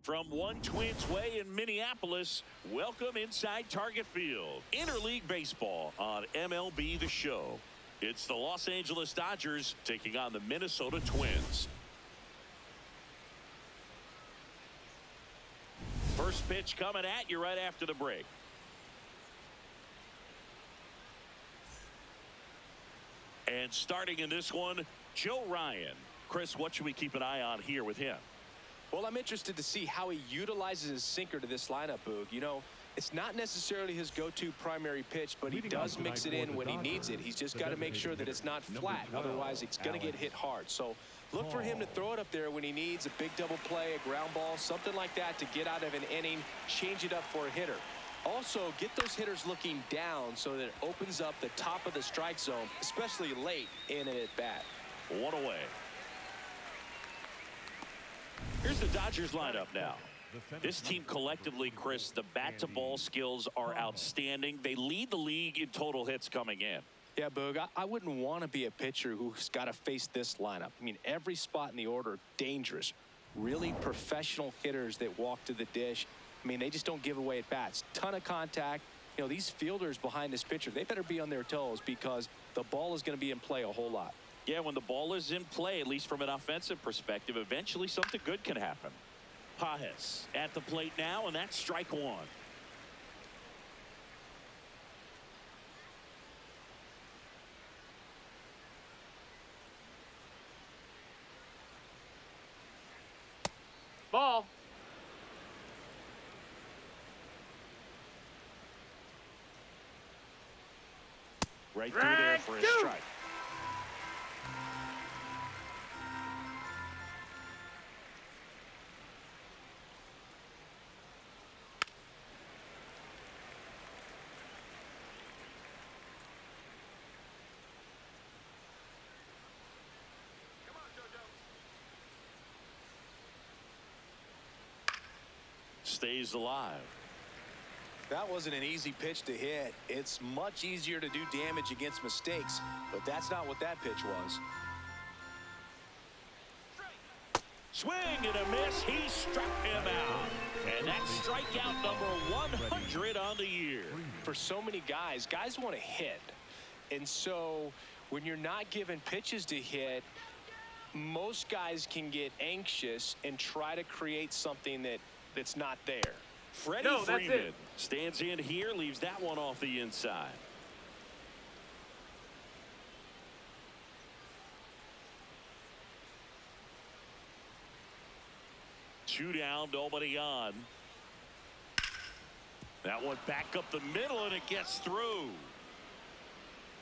From One Twins Way in Minneapolis, welcome inside Target Field. Interleague Baseball on MLB The Show. It's the Los Angeles Dodgers taking on the Minnesota Twins. First pitch coming at you right after the break. And starting in this one, Joe Ryan. Chris, what should we keep an eye on here with him? Well, I'm interested to see how he utilizes his sinker to this lineup, Boog. You know, it's not necessarily his go-to primary pitch, but he does mix it in when he needs it. He's just got to make sure that it's not flat. Otherwise, it's going to get hit hard. So look for him to throw it up there when he needs a big double play, a ground ball, something like that to get out of an inning, change it up for a hitter. Also, get those hitters looking down so that it opens up the top of the strike zone, especially late in an at-bat. One away. Here's the Dodgers lineup now. This team collectively, Chris, the bat-to-ball skills are outstanding. They lead the league in total hits coming in. Yeah, Boog, I wouldn't want to be a pitcher who's got to face this lineup. I mean, every spot in the order, dangerous. Really professional hitters that walk to the dish. I mean, they just don't give away at bats. Ton of contact. You know, these fielders behind this pitcher, they better be on their toes because the ball is going to be in play a whole lot. Yeah, when the ball is in play, at least from an offensive perspective, eventually something good can happen. Pages at the plate now, and that's strike one. Ball. Right through there for a strike. Stays alive. That wasn't an easy pitch to hit. It's much easier to do damage against mistakes, but that's not what that pitch was. Swing and a miss. He struck him out. And that's strikeout number 100 on the year. For so many guys want to hit. And so when you're not given pitches to hit, most guys can get anxious and try to create something that's not there. Freddie Freeman stands in here, leaves that one off the inside. Two down, nobody on. That one back up the middle, and it gets through.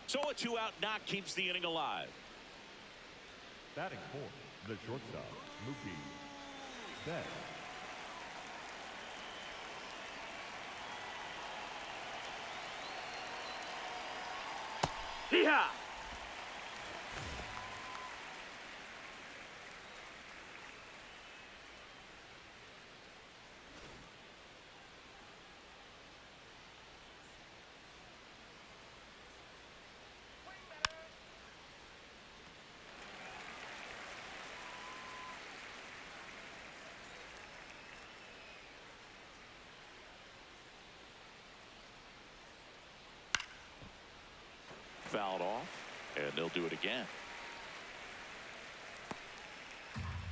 So a two-out knock keeps the inning alive. Batting fourth, the shortstop, Mookie Betts. Yeehaw! Fouled off, and they'll do it again.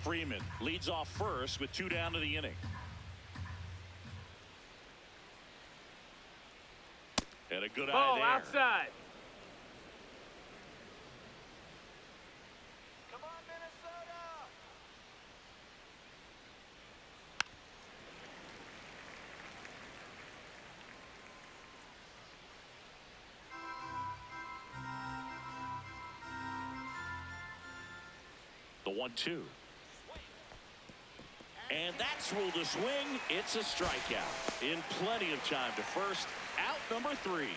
Freeman leads off first with two down to the inning. And a good eye there. Outside. Come on, Minnesota! The 1-2. And that's ruled a swing. It's a strikeout. In plenty of time to first. Out number 3.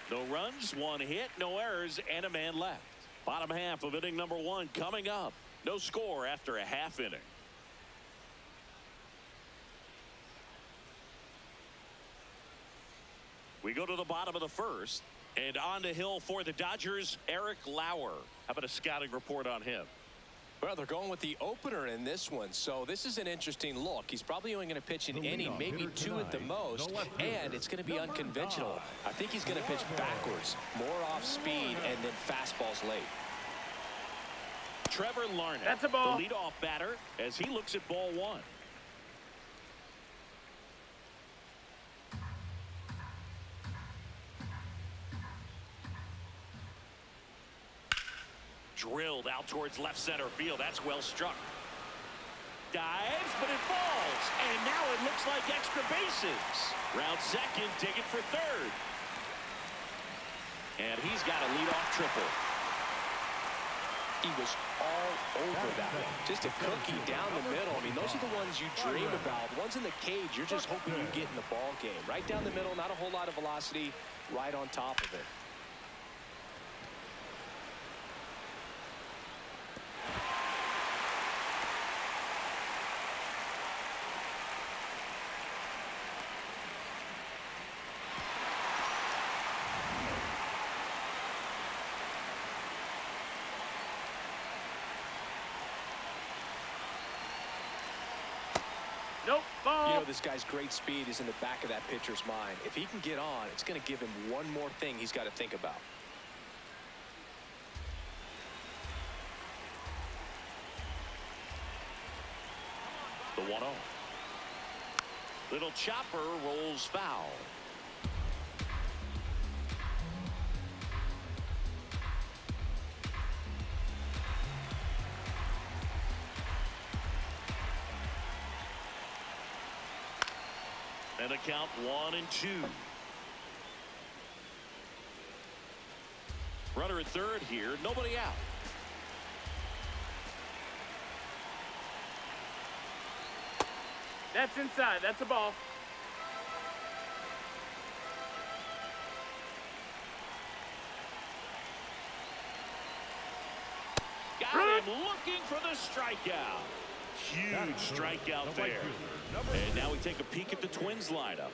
No runs, one hit, no errors, and a man left. Bottom half of inning number 1 coming up. No score after a half inning. We go to the bottom of the first. And on the hill for the Dodgers, Eric Lauer. How about a scouting report on him? Well, they're going with the opener in this one, so this is an interesting look. He's probably only going to pitch an inning, maybe two at the most, and it's going to be unconventional. I think he's going to pitch backwards, more off speed, and then fastballs late. Trevor Larnett, that's a ball. The leadoff batter, as he looks at ball one. Drilled out towards left center field. That's well struck. Dives, but it falls. And now it looks like extra bases. Round second, digging for third. And he's got a leadoff triple. He was all over that one. Just a cookie down the middle. I mean, those are the ones you dream about. Ones in the cage, you're just hoping you get in the ball game. Right down the middle, not a whole lot of velocity, right on top of it. Nope, ball. You know, this guy's great speed is in the back of that pitcher's mind. If he can get on, it's going to give him one more thing he's got to think about. The 1-0. Little chopper rolls foul. And a count 1-2. Runner at third here, nobody out. That's inside. That's a ball. Got him looking for the strikeout. Huge strikeout there. And now we take a peek at the Twins lineup.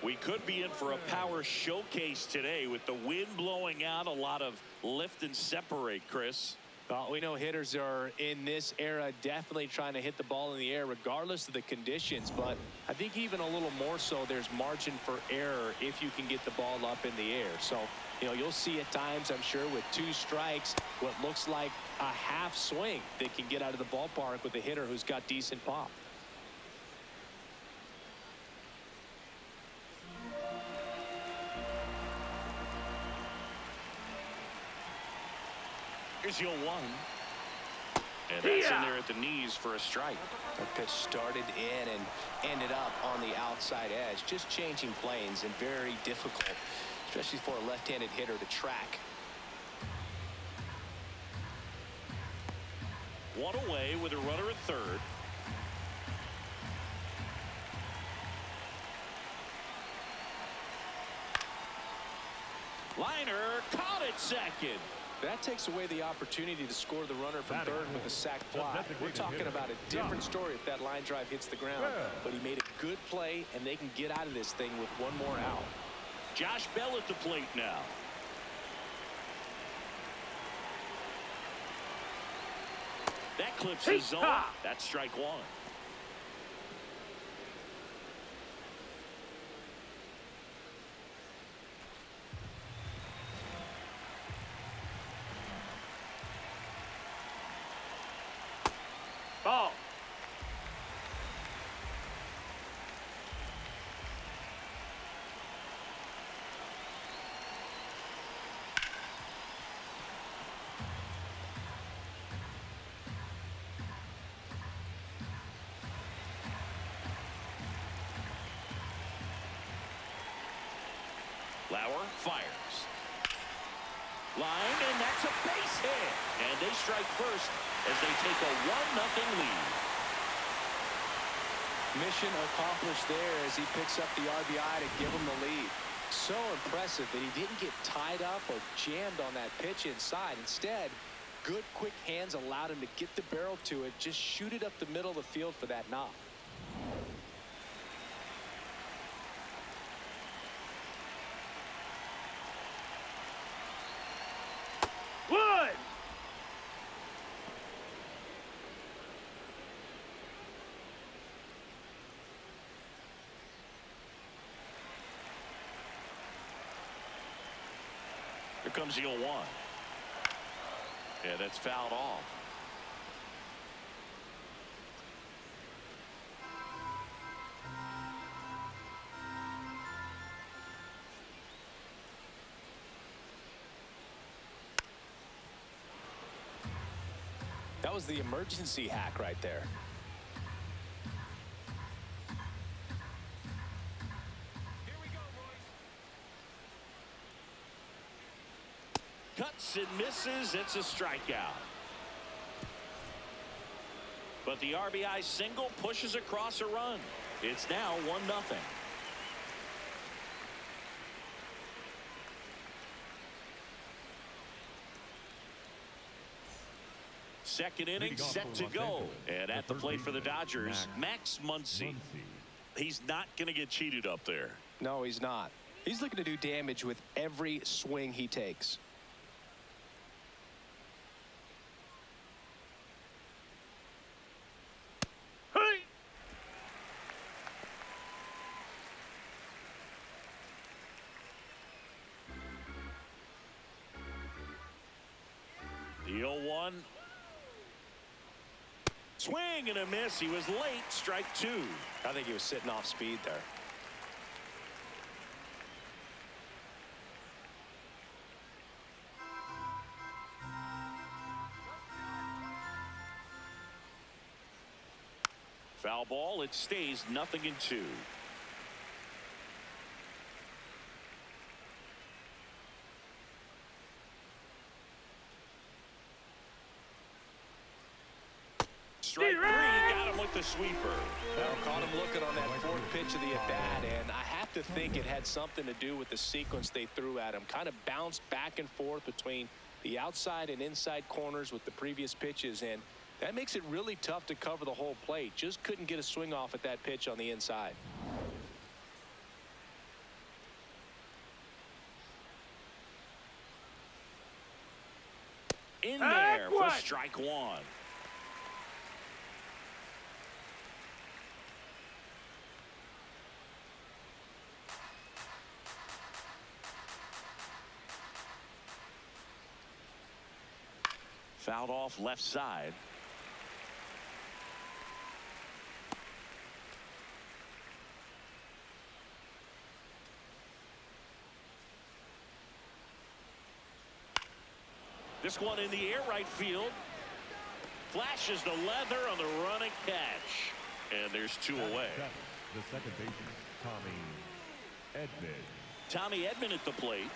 We could be in for a power showcase today with the wind blowing out, a lot of lift and separate, Chris. Well, we know hitters are in this era definitely trying to hit the ball in the air regardless of the conditions, but I think even a little more so there's margin for error if you can get the ball up in the air. So, you know, you'll see at times, I'm sure, with 2 strikes, what looks like a half swing that can get out of the ballpark with a hitter who's got decent pop. Here's your 1. And that's in there at the knees for a strike. That pitch started in and ended up on the outside edge. Just changing planes and very difficult, especially for a left-handed hitter to track. 1 away with a runner at third. Liner caught it second. That takes away the opportunity to score the runner from third with a sac fly. We're talking about a different story if that line drive hits the ground. But he made a good play, and they can get out of this thing with 1 more out. Josh Bell at the plate now. That clips his zone. That's strike 1. Ball. Lauer fires. Line, and that's a base hit. And they strike first as they take a 1-0 lead. Mission accomplished there as he picks up the RBI to give him the lead. So impressive that he didn't get tied up or jammed on that pitch inside. Instead, good quick hands allowed him to get the barrel to it, just shoot it up the middle of the field for that knock. comes the 0-1. And that's fouled off. That was the emergency hack right there. Here we go, boys. Cuts and misses. It's a strikeout. But the RBI single pushes across a run. It's now 1-0. Second inning set to go. And at the plate for the Dodgers, Max Muncy. He's not going to get cheated up there. No, he's not. He's looking to do damage with every swing he takes. Hey! The 0-1. Swing and a miss. He was late. Strike 2. I think he was sitting off speed there. Foul ball. It stays 0-2. Strike 3, got him with the sweeper. Well, caught him looking on that fourth pitch of the at-bat, and I have to think it had something to do with the sequence they threw at him. Kind of bounced back and forth between the outside and inside corners with the previous pitches, and that makes it really tough to cover the whole plate. Just couldn't get a swing off at that pitch on the inside. In there for strike 1. Fouled off left side. This one in the air right field. Flashes the leather on the running catch. And there's 2 away. The second baseman, Tommy Edman. Tommy Edman at the plate.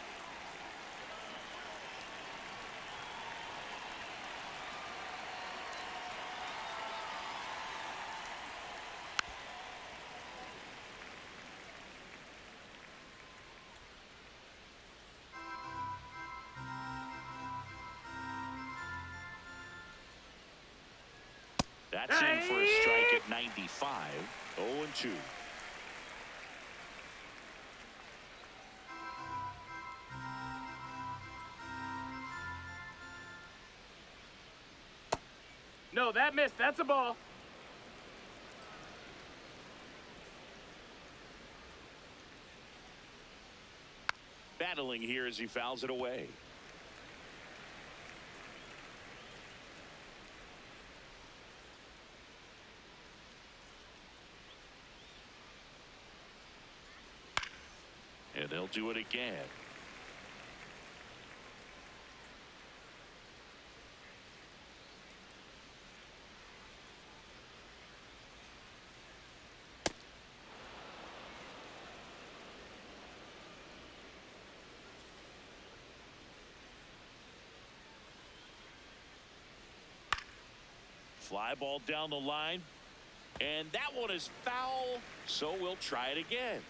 That's in for a strike at 95. 0-2. No, that missed. That's a ball. Battling here as he fouls it away. And they'll do it again. Fly ball down the line. And that one is foul, so we'll try it again.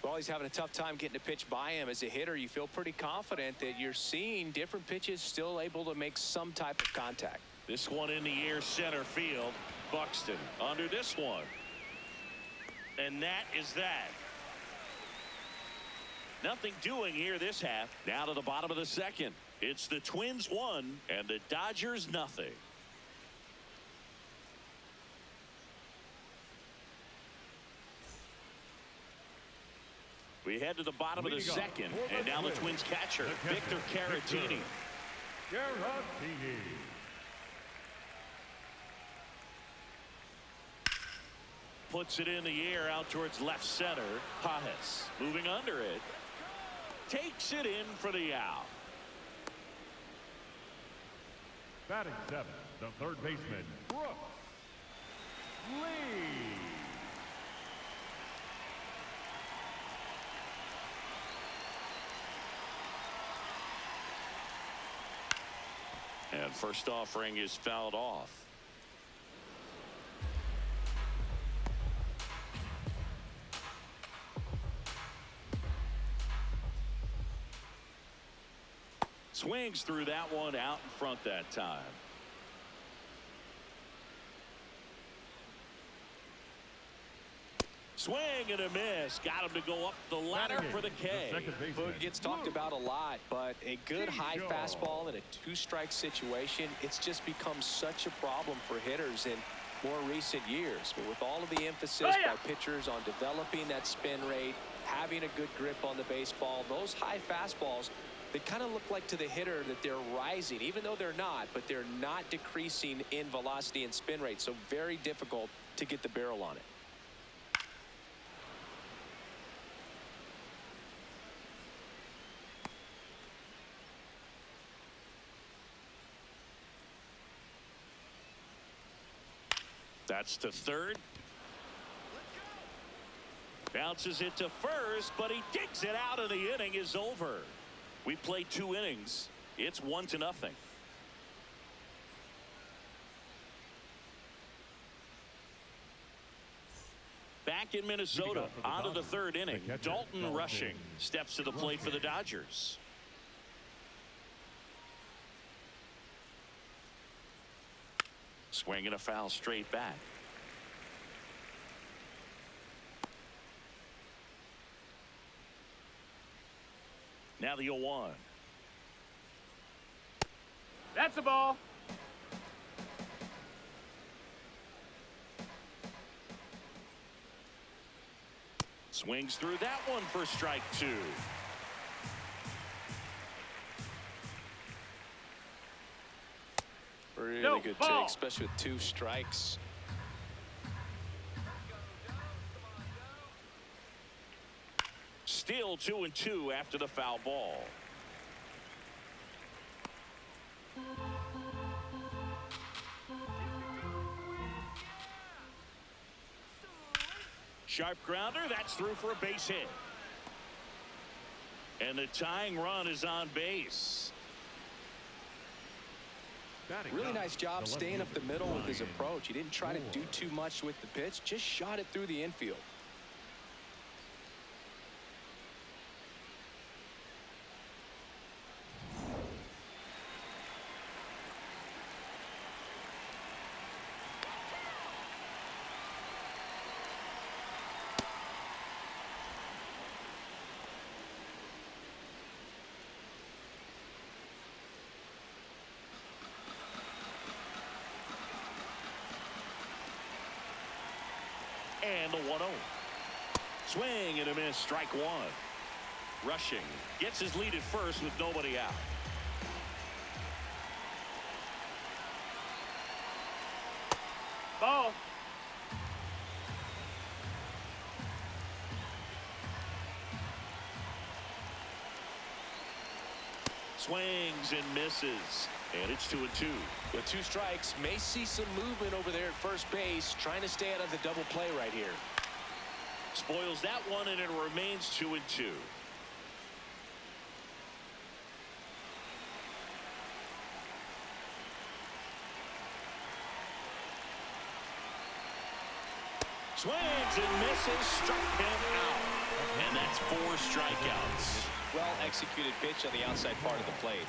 Well, he's having a tough time getting a pitch by him. As a hitter, you feel pretty confident that you're seeing different pitches still able to make some type of contact. This one in the air center field. Buxton under this one. And that is that. Nothing doing here this half. Now to the bottom of the second. It's the Twins 1 and the Dodgers nothing. We head to the bottom of the second, and now the Twins catcher, Victor Caratini. Puts it in the air out towards left center. Pajes moving under it. Takes it in for the out. Batting seventh, the third baseman, Brooks Lee. And first offering is fouled off. Swings through that one out in front that time. Swing and a miss. Got him to go up the ladder for the K. Boog gets talked about a lot, but a good high fastball in a two-strike situation, it's just become such a problem for hitters in more recent years. But with all of the emphasis by pitchers on developing that spin rate, having a good grip on the baseball, those high fastballs, they kind of look like to the hitter that they're rising, even though they're not, but they're not decreasing in velocity and spin rate. So very difficult to get the barrel on it. That's to third. Bounces it to first, but he digs it out, and the inning is over. We played 2 innings. It's 1-0. Back in Minnesota, on to the third inning. Dalton Rushing steps to the plate for the Dodgers. Swing and a foul straight back. Now the 0-1. That's a ball. Swings through that one for strike 2. Really good take, especially with 2 strikes. Still 2-2 after the foul ball. Sharp grounder, that's through for a base hit. And the tying run is on base. Really nice job staying up the middle with his approach. He didn't try to do too much with the pitch, just shot it through the infield. And the 1-0. Swing and a miss, strike 1. Rushing gets his lead at first with nobody out. Ball. Swings and misses. And it's 2-2. With 2 strikes, may see some movement over there at first base, trying to stay out of the double play right here. Spoils that one, and it remains 2-2. Swings and misses, struck him out. And that's 4 strikeouts. Well executed pitch on the outside part of the plate.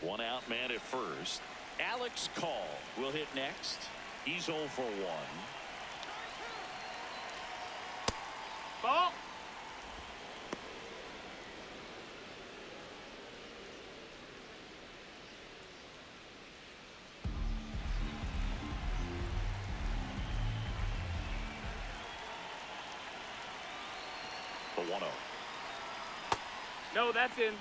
One out man at first. Alex Call will hit next. He's 0 for 1. Ball. 1-0. No, that's in.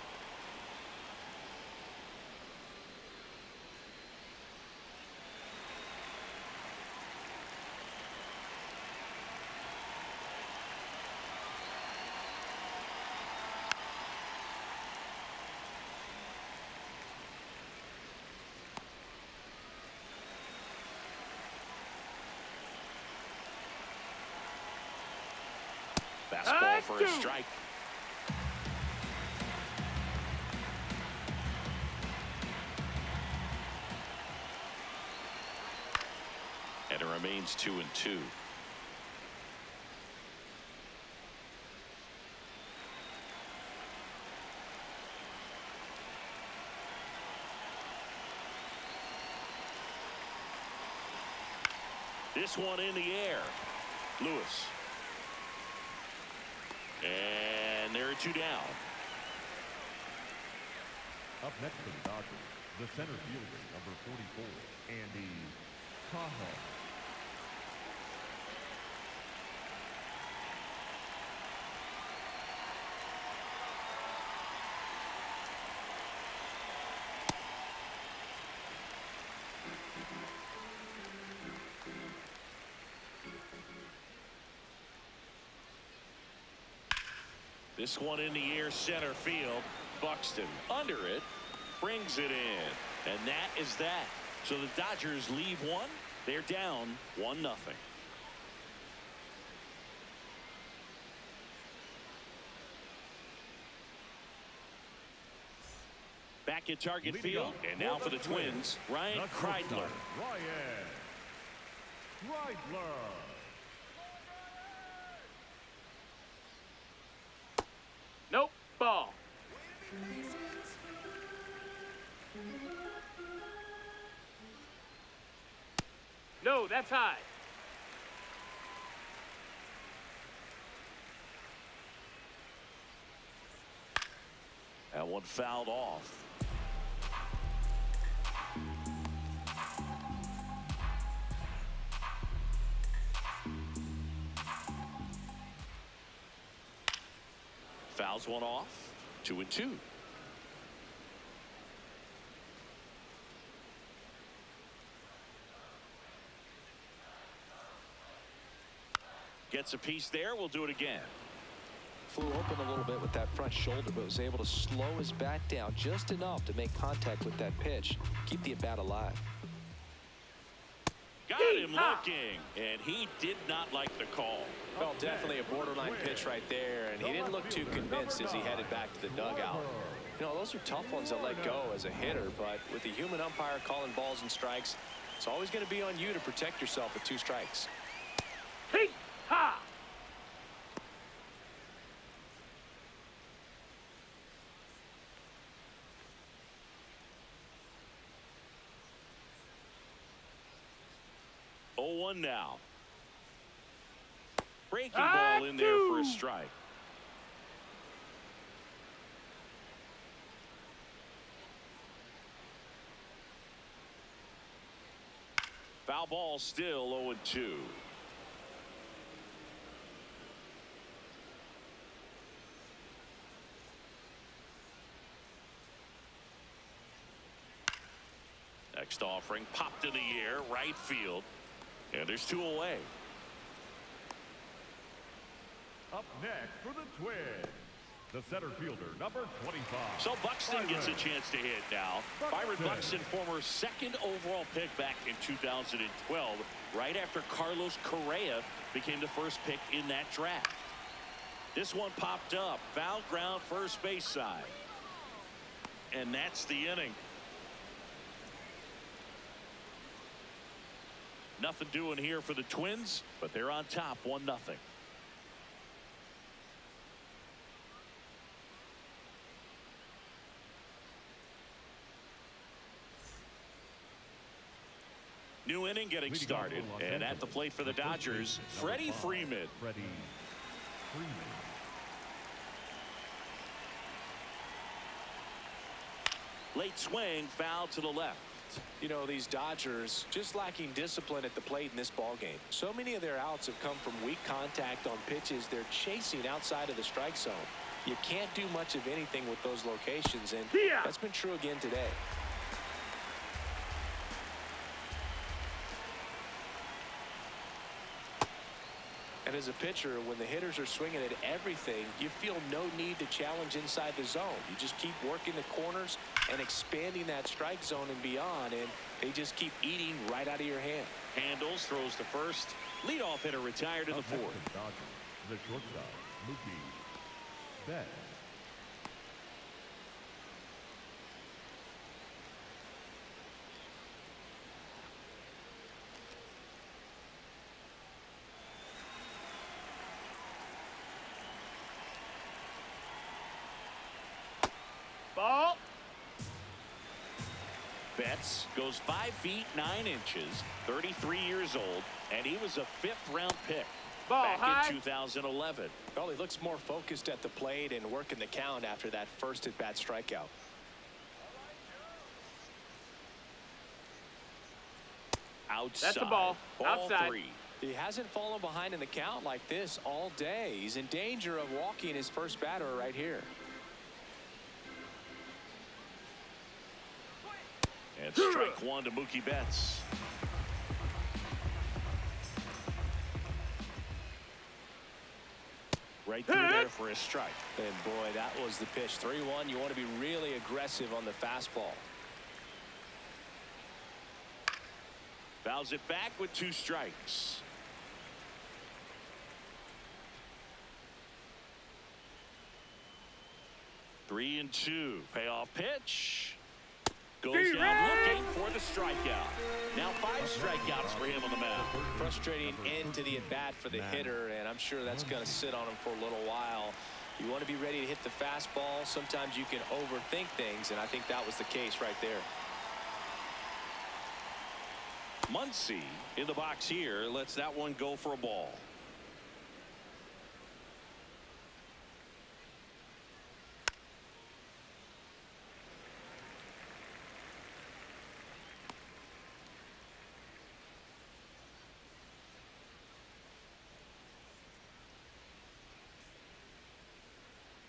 Fastball for a strike. And it remains 2-2. This one in the air. Lewis. And there are 2 down. Up next for the Dodgers, the center fielder, number 44, Andy Cahoe. This one in the air, center field. Buxton under it, brings it in, and that is that. So the Dodgers leave one. They're down 1-0. Back at target field, and now for the Twins, Ryan Kreidler. Ryan Kreidler. Nope, ball. No, that's high. That one fouled off. Fouls one off. 2-2. Gets a piece there. We'll do it again. Flew open a little bit with that front shoulder, but was able to slow his bat down just enough to make contact with that pitch. Keep the at-bat alive. Got him looking, and he did not like the call. Well, definitely a borderline pitch right there, and he didn't look too convinced as he headed back to the dugout. You know, those are tough ones to let go as a hitter, but with the human umpire calling balls and strikes, it's always going to be on you to protect yourself with 2 strikes. Hey, ha! One now. Breaking ball in there for a strike. Foul ball still 0-2. Next offering popped in the air, right field. And there's 2 away. Up next for the Twins, the center fielder, number 25. So Buxton gets a chance to hit now. Byron Buxton, former 2nd overall pick back in 2012, right after Carlos Correa became the 1st pick in that draft. This one popped up, foul ground, first base side. And that's the inning. Nothing doing here for the Twins, but they're on top 1-0. New inning getting started, and at the plate for the Dodgers, Freddie Freeman. Freddie Freeman. Late swing, foul to the left. You know, these Dodgers just lacking discipline at the plate in this ball game. So many of their outs have come from weak contact on pitches they're chasing outside of the strike zone. You can't do much of anything with those locations, and that's been true again today. And as a pitcher, when the hitters are swinging at everything, you feel no need to challenge inside the zone. You just keep working the corners and expanding that strike zone and beyond, and they just keep eating right out of your hand. Handles, throws to first. Leadoff hitter retired in the fourth. The shortstop, Mookie Betts. Ball. Betts goes 5 feet 9 inches, 33 years old, and he was a 5th-round pick Ball back high. in 2011. Well, he looks more focused at the plate and working the count after that first at-bat strikeout. Outside. That's a ball. Outside. 3. He hasn't fallen behind in the count like this all day. He's in danger of walking his first batter right here. And strike one to Mookie Betts. Right through there for a strike. And boy, that was the pitch. 3-1. You want to be really aggressive on the fastball. Fouls it back with 2 strikes. Three and 2. Payoff pitch. Goes down looking for the strikeout. Now 5 strikeouts for him on the mound. Frustrating end to the at-bat for the hitter, and I'm sure that's going to sit on him for a little while. You want to be ready to hit the fastball. Sometimes you can overthink things, and I think that was the case right there. Muncy in the box here lets that one go for a ball.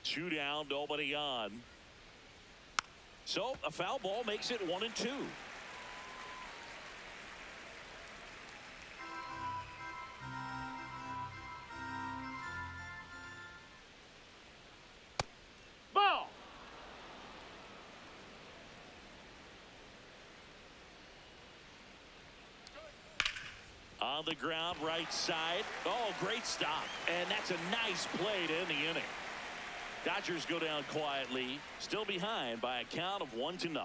Two down, nobody on. So a foul ball makes it 1-2. Ball. On the ground, right side. Oh, great stop. And that's a nice play to end the inning. Dodgers go down quietly, still behind by a count of 1-0.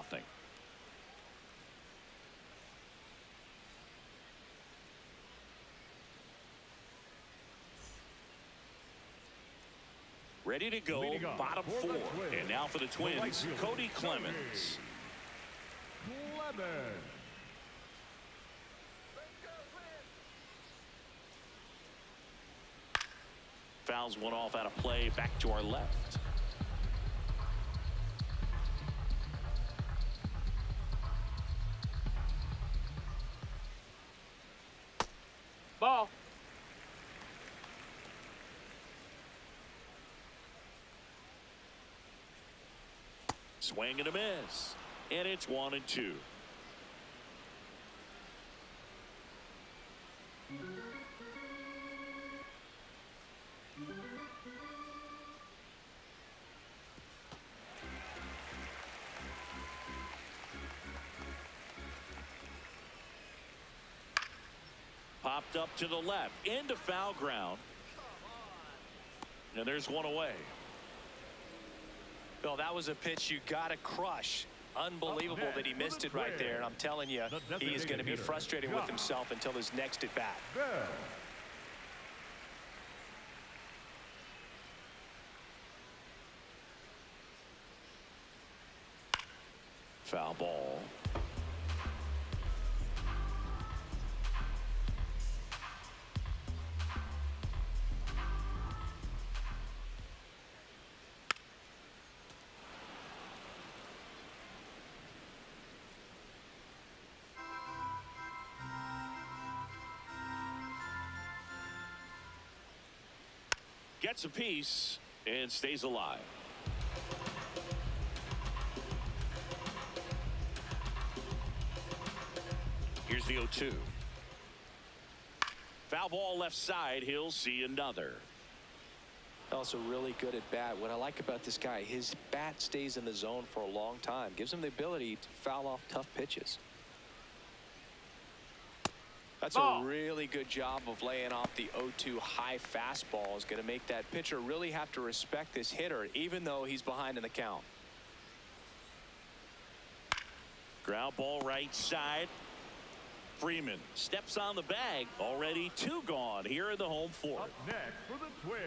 Ready to go, bottom 4. And now for the Twins, Cody Clemens. Fouls one off out of play, back to our left. Ball. Swing and a miss. And it's 1-2. Popped up to the left into foul ground. And there's one away. Bill, that was a pitch you got to crush. Unbelievable that he missed it right there. And I'm telling you, he is going to be frustrated with himself until his next at bat. Foul ball. gets a piece and stays alive. Here's the 0-2. Foul ball left side. He'll see another. Also really good at bat. What I like about this guy, his bat stays in the zone for a long time. Gives him the ability to foul off tough pitches. That's Ball. a really good job of laying off the 0-2 high fastball. Is going to make that pitcher really have to respect this hitter, even though he's behind in the count. Ground ball right side. Freeman steps on the bag. Already 2 gone here in the home fourth. Up next for the Twins,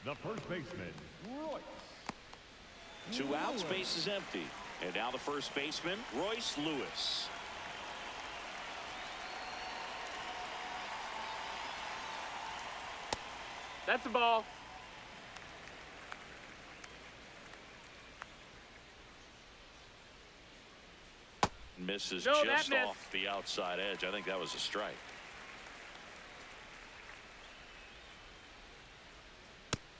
the first baseman, Royce. 2 outs, base is empty. And now the first baseman, Royce Lewis. That's a ball. Misses No, that just missed. off the outside edge. I think that was a strike.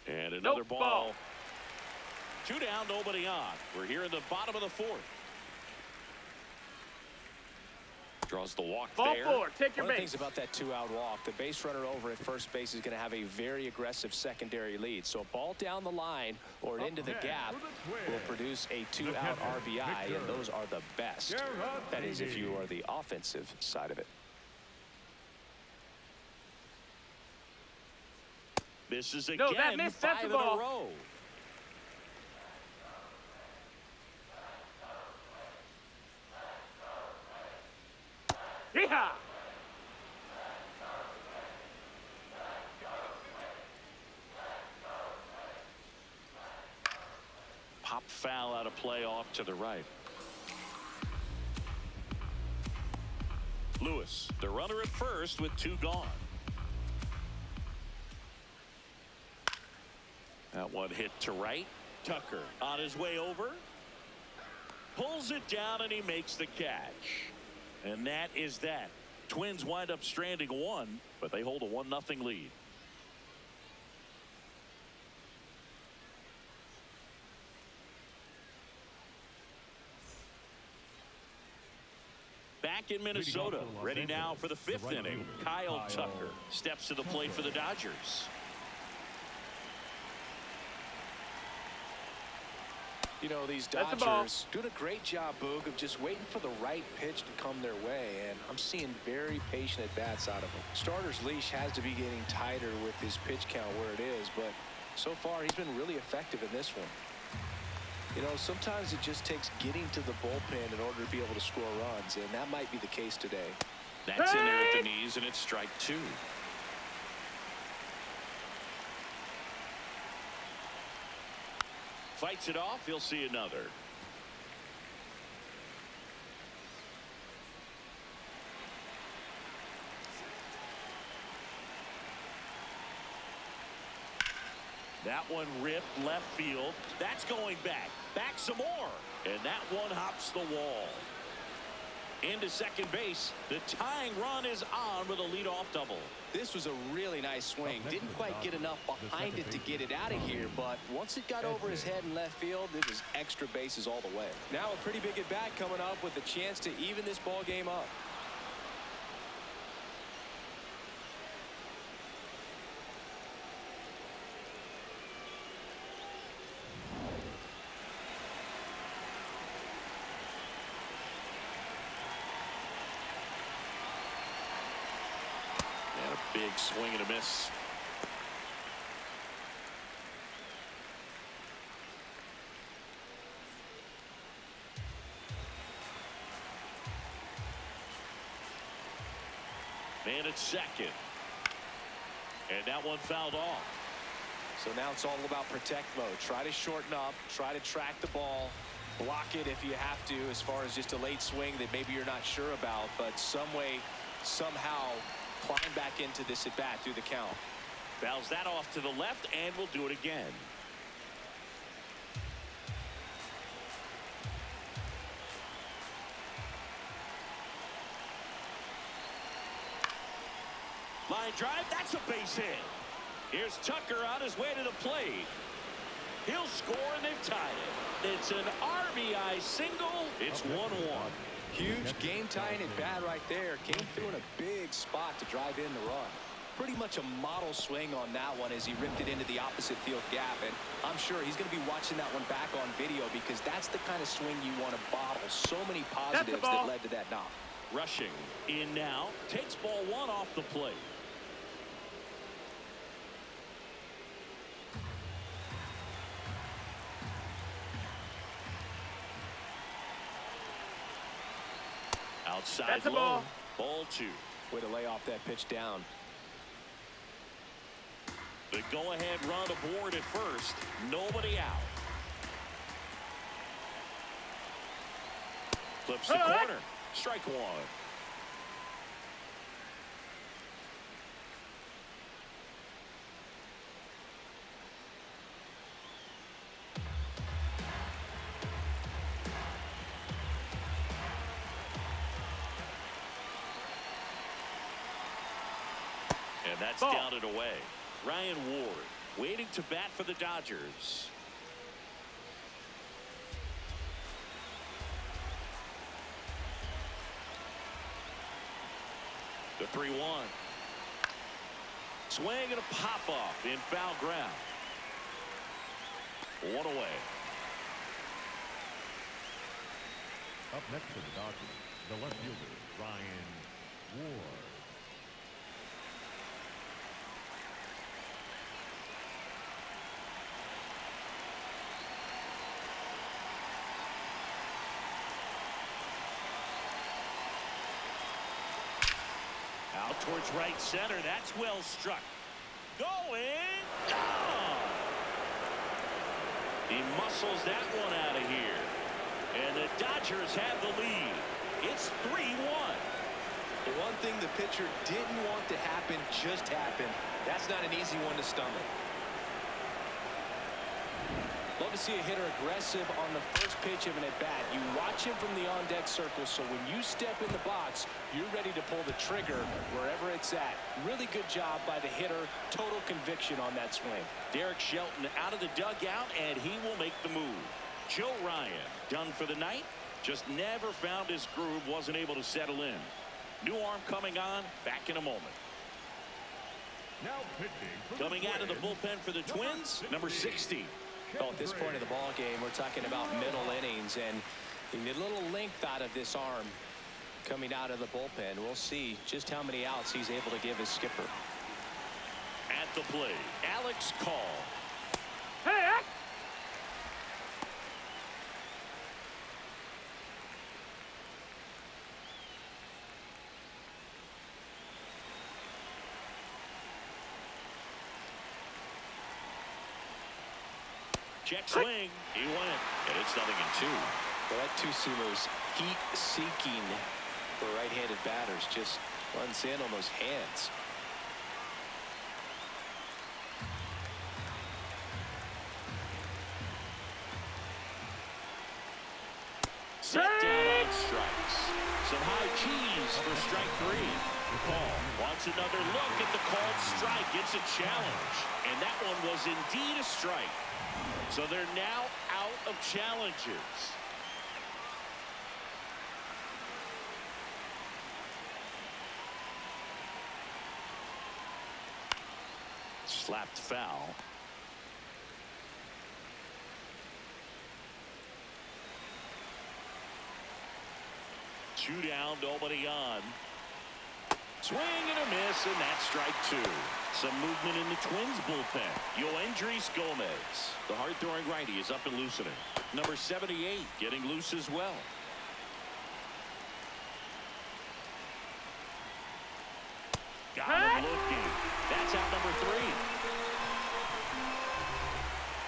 And another Nope, ball. ball. 2 down, nobody on. We're here in the bottom of the fourth. Draws the walk Ball there. 4. Take your One of the things base. about that 2-out walk, the base runner over at first base is going to have a very aggressive secondary lead. So a ball down the line or into the gap will produce a 2-out RBI, and those are the best. That is if you are the offensive side of it. Misses again. No, that missed. 5 That's a in a ball. row. Yeehaw! Pop foul out of play off to the right. Lewis, the runner at first with 2 gone. That one hit to right. Tucker on his way over. Pulls it down and he makes the catch. And that is that. Twins wind up stranding 1, but they hold a 1-0 lead. Back in Minnesota, ready now for the 5th inning. Kyle Tucker steps to the plate for the Dodgers. You know, these That's a ball. Dodgers doing a great job, Boog, of just waiting for the right pitch to come their way, and I'm seeing very patient at-bats out of them. Starter's leash has to be getting tighter with his pitch count where it is, but so far he's been really effective in this one. You know, sometimes it just takes getting to the bullpen in order to be able to score runs, and that might be the case today. That's in there at the knees, and it's strike 2. Fights it off. He'll see another. That one ripped left field. That's going back. Back some more. And that one hops the wall. Into second base. The tying run is on with a leadoff double. This was a really nice swing. Didn't quite get enough behind it to get it out of here, but once it got over his head in left field, it was extra bases all the way. Now a pretty big at bat coming up with a chance to even this ball game up. Big swing and a miss. Man at second. And that one fouled off. So now it's all about protect mode. Try to shorten up, try to track the ball, block it if you have to, as far as just a late swing that maybe you're not sure about, but some way, somehow climb back into this at bat through the count. Fouls that off to the left, and we'll do it again. Line drive, that's a base hit. Here's Tucker on his way to the plate. He'll score, and they've tied it. It's an RBI single. It's 1-1. Huge game-tying at bat right there. Came through in a big spot to drive in the run. Pretty much a model swing on that one as he ripped it into the opposite field gap. And I'm sure he's going to be watching that one back on video because that's the kind of swing you want to bottle. So many positives that led to that knock. Rushing in now. Takes ball one off the plate. Outside That's a low. ball. Ball two. Way to lay off that pitch down. The go-ahead run aboard at first. Nobody out. Flips the corner. Strike one. And that's down and away. Ryan Ward waiting to bat for the Dodgers. The 3-1. Swing and a pop-off in foul ground. One away. Up next for the Dodgers, the left fielder, Ryan Ward. Out towards right center. That's well struck. Going. Gone. He muscles that one out of here. And the Dodgers have the lead. It's 3-1. The one thing the pitcher didn't want to happen just happened. That's not an easy one to stomach. Love to see a hitter aggressive on the first pitch of an at-bat. You watch him from the on-deck circle, so when you step in the box, you're ready to pull the trigger wherever it's at. Really good job by the hitter. Total conviction on that swing. Derek Shelton out of the dugout, and he will make the move. Joe Ryan done for the night. Just never found his groove. Wasn't able to settle in. New arm coming on. Back in a moment. Now pitching for Coming the out of the Twins, bullpen for the Twins, number 60. Well, at this point of the ball game, we're talking about middle innings, and you need a little length out of this arm coming out of the bullpen. We'll see just how many outs he's able to give his skipper. At the plate, Alex Call. Hey, Check swing. He went. And it's 0-2. Well, that two-seamer's heat-seeking for right-handed batters. Just runs in on those hands. Set down on strikes. Some high cheese for strike three. Call wants another look at the called strike. It's a challenge. And that one was indeed a strike. So they're now out of challenges. Slapped foul. Two down, nobody on. Swing and a miss, and that's strike two. Some movement in the Twins bullpen. Yoendrys Gomez, the hard-throwing righty, is up and loosening. Number 78 getting loose as well. Got him looking. That's out number 3.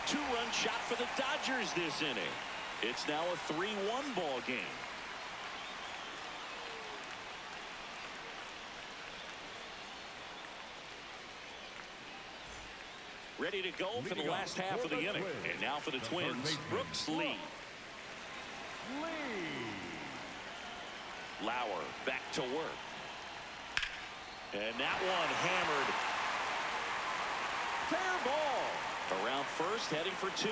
Two-run shot for the Dodgers this inning. It's now a 3-1 ball game. Ready to go for the last half of the inning. And now for the Twins, Brooks Lee. Lauer back to work. And that one hammered. Fair ball. Around first, heading for two.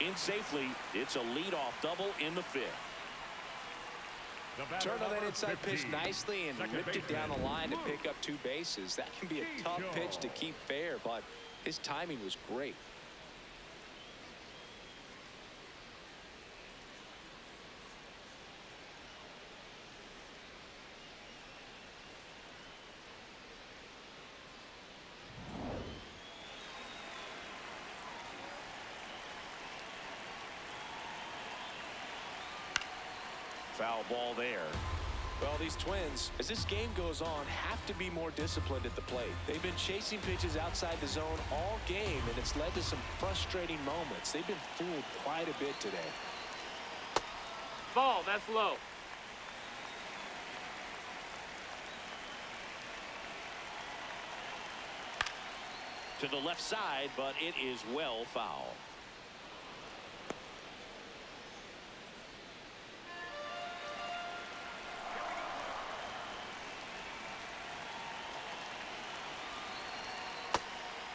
In safely, it's a leadoff double in the fifth. Turned on that inside pitch nicely and ripped it down the line to pick up 2 bases. That can be a tough pitch to keep fair, but his timing was great. Foul ball there. Well, these Twins, as this game goes on, have to be more disciplined at the plate. They've been chasing pitches outside the zone all game, and it's led to some frustrating moments. They've been fooled quite a bit today. Ball, that's low. To the left side, but it is well foul.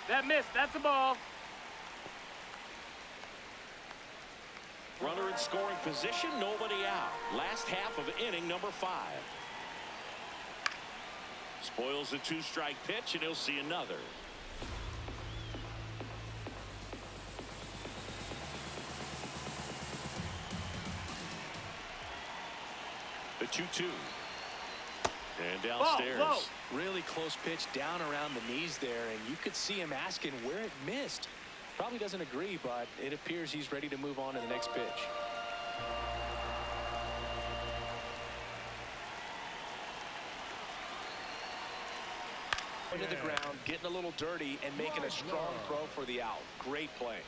That missed. That's a ball. Runner in scoring position, nobody out. Last half of inning number 5. Spoils the 2-strike pitch, and he'll see another. The 2-2. And downstairs. Whoa. Really close pitch down around the knees there, and you could see him asking where it missed. Probably doesn't agree, but it appears he's ready to move on to the next pitch. Into the ground, getting a little dirty, and making a strong throw for the out. Great play.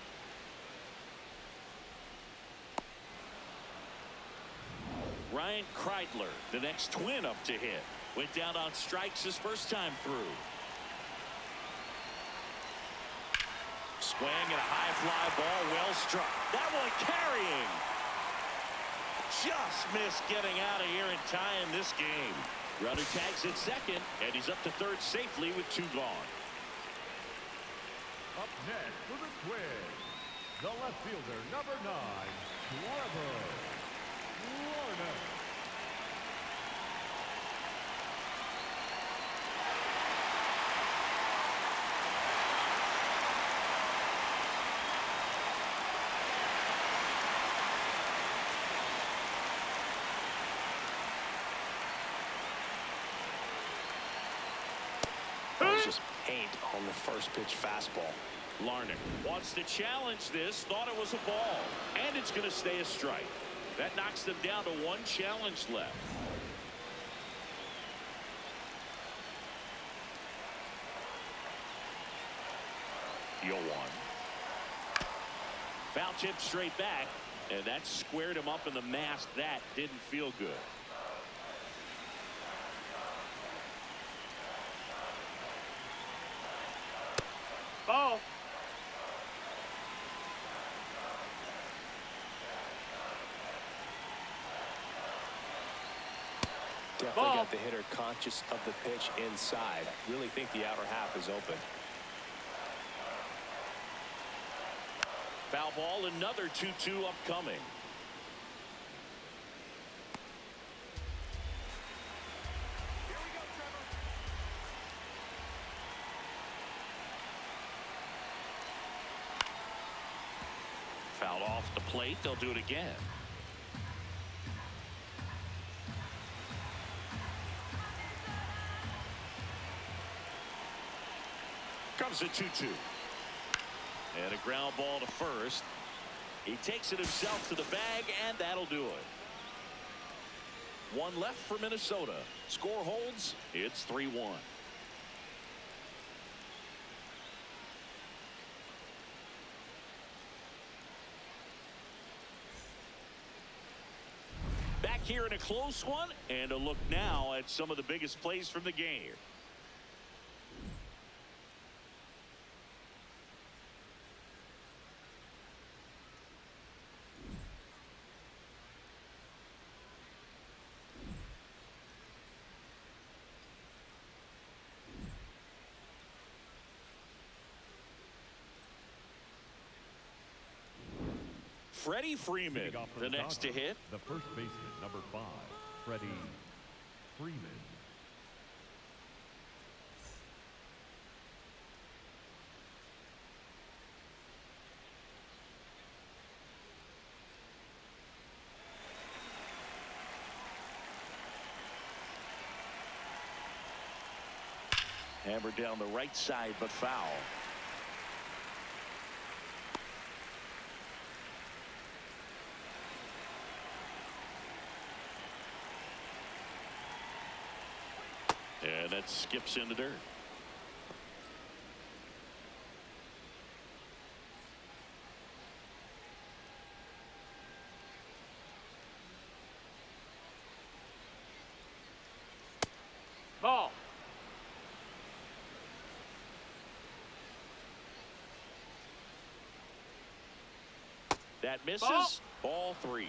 Ryan Kreidler, the next Twin up to hit. Went down on strikes his first time through. Swing and a high fly ball, well struck. That one carrying. Just missed getting out of here and tying this game. Runner tags at second, and he's up to third safely with 2 gone. Up next for the Twins, the left fielder, number 9, Trevor Warner. Just paint on the first pitch fastball. Larnach wants to challenge this, thought it was a ball, and it's going to stay a strike. That knocks them down to 1 challenge left. Yo one. Foul tip straight back, and that squared him up in the mask. That didn't feel good. Ball. Definitely got the hitter conscious of the pitch inside. Really think the outer half is open. Foul ball, another 2-2 upcoming. Foul off the plate. They'll do it again. Comes a 2-2. And a ground ball to first. He takes it himself to the bag, and that'll do it. 1 left for Minnesota. Score holds. It's 3-1. Back here in a close one, and a look now at some of the biggest plays from the game. Freddie Freeman, Leading off for the next to Dodgers, hit. the first baseman, number 5, Freddie Freeman. Hammered down the right side, but foul. And that skips in the dirt. Ball. That misses. Ball 3.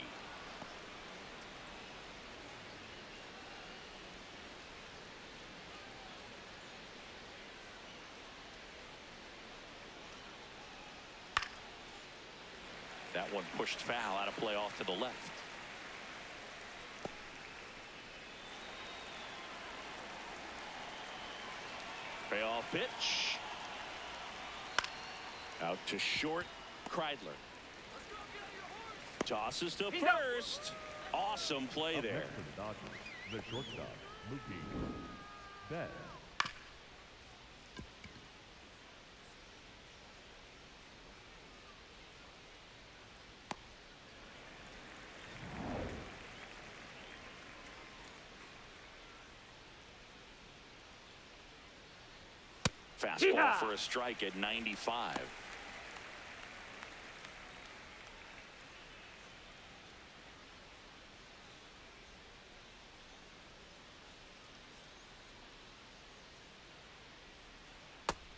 That one pushed foul, out of play off to the left. Payoff pitch. Out to short. Kreidler. Tosses to first. Awesome play Up there. next for the Dodgers, the shortstop, Mookie Betts. Fastball for a strike at 95.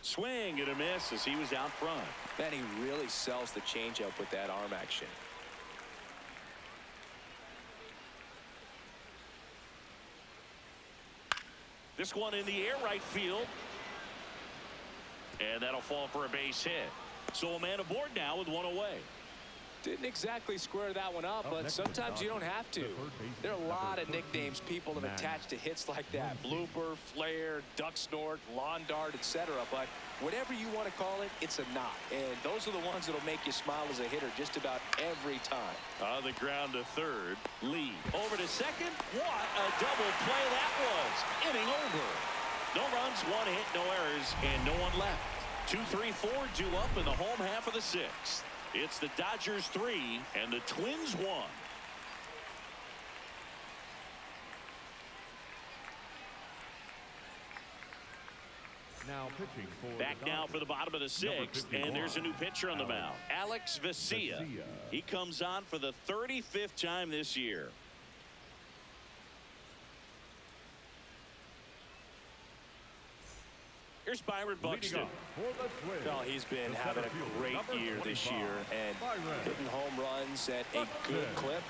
Swing and a miss as he was out front. Man, he really sells the changeup with that arm action. This one in the air, right field. And that'll fall for a base hit. So a man aboard now with one away. Didn't exactly square that one up, but sometimes you don't have to. There are a lot of nicknames people have attached to hits like that. Blooper, flare, duck snort, lawn dart, etc. But whatever you want to call it, it's a knot. And those are the ones that'll make you smile as a hitter just about every time. On the ground to third. Lee over to second. What a double play that was. Inning over. No runs, 1 hit, no errors, and no one left. 2-3-4 due up in the home half of the 6th. It's the Dodgers 3 and the Twins 1. Now pitching for Back the now Dodgers, for the bottom of the 6th, and there's a new pitcher on the mound. Alex Vesia. He comes on for the 35th time this year. Here's Byron Buxton. Leading off for the Twins, Well, he's been the having center fielder, a great number year this 25, year and Byron hitting home runs at a good clip,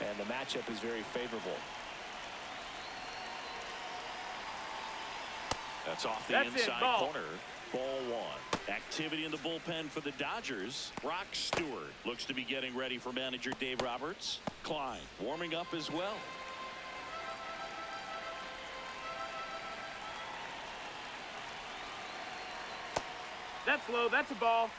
and the matchup is very favorable. That's off the That's it, inside ball. corner. Ball 1. Activity in the bullpen for the Dodgers. Rock Stewart looks to be getting ready for manager Dave Roberts. Klein warming up as well. That's low. That's a ball.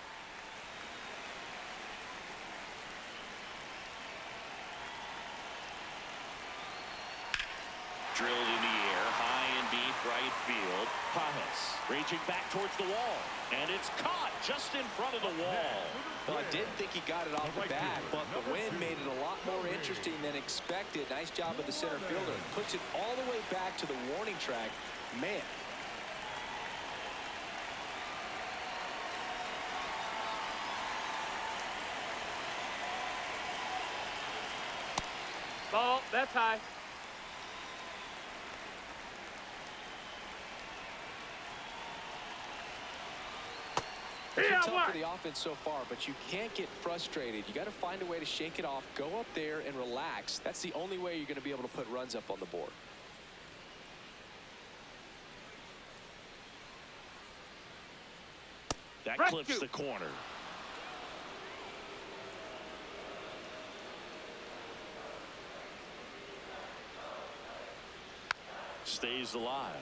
Drilled in the air, high and deep right field. Pajes reaching back towards the wall. And it's caught just in front of the wall. Well, I didn't think he got it off the bat, but the wind made it a lot more interesting than expected. Nice job of the center fielder. Puts it all the way back to the warning track. Man. Ball. That's high. It's been Yeah, tough what? for the offense so far, but you can't get frustrated. You got to find a way to shake it off, go up there and relax. That's the only way you're going to be able to put runs up on the board. That Right clips to. the corner. stays alive.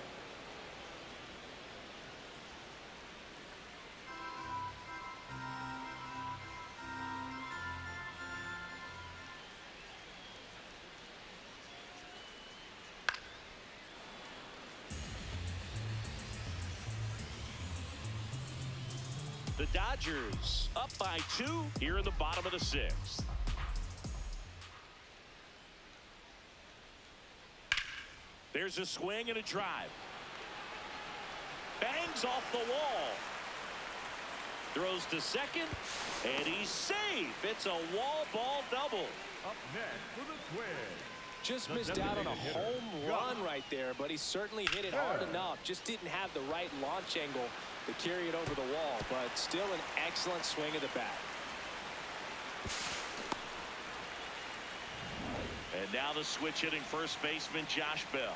The Dodgers up by 2 here in the bottom of the 6th. There's a swing and a drive. Bangs off the wall. Throws to second, and he's safe. It's a wall ball double. Up next for the Twins. Just The missed out on a designated home hitter, run Gus. right there, but he certainly hit it hard enough. Just didn't have the right launch angle to carry it over the wall, but still an excellent swing of the bat. And now the switch hitting first baseman Josh Bell.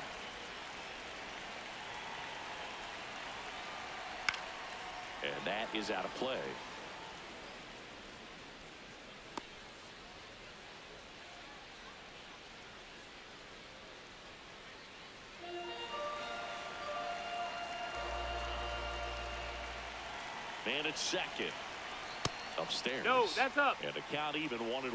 And that is out of play. Man at second. Upstairs. No, that's up. And the count even 1-1.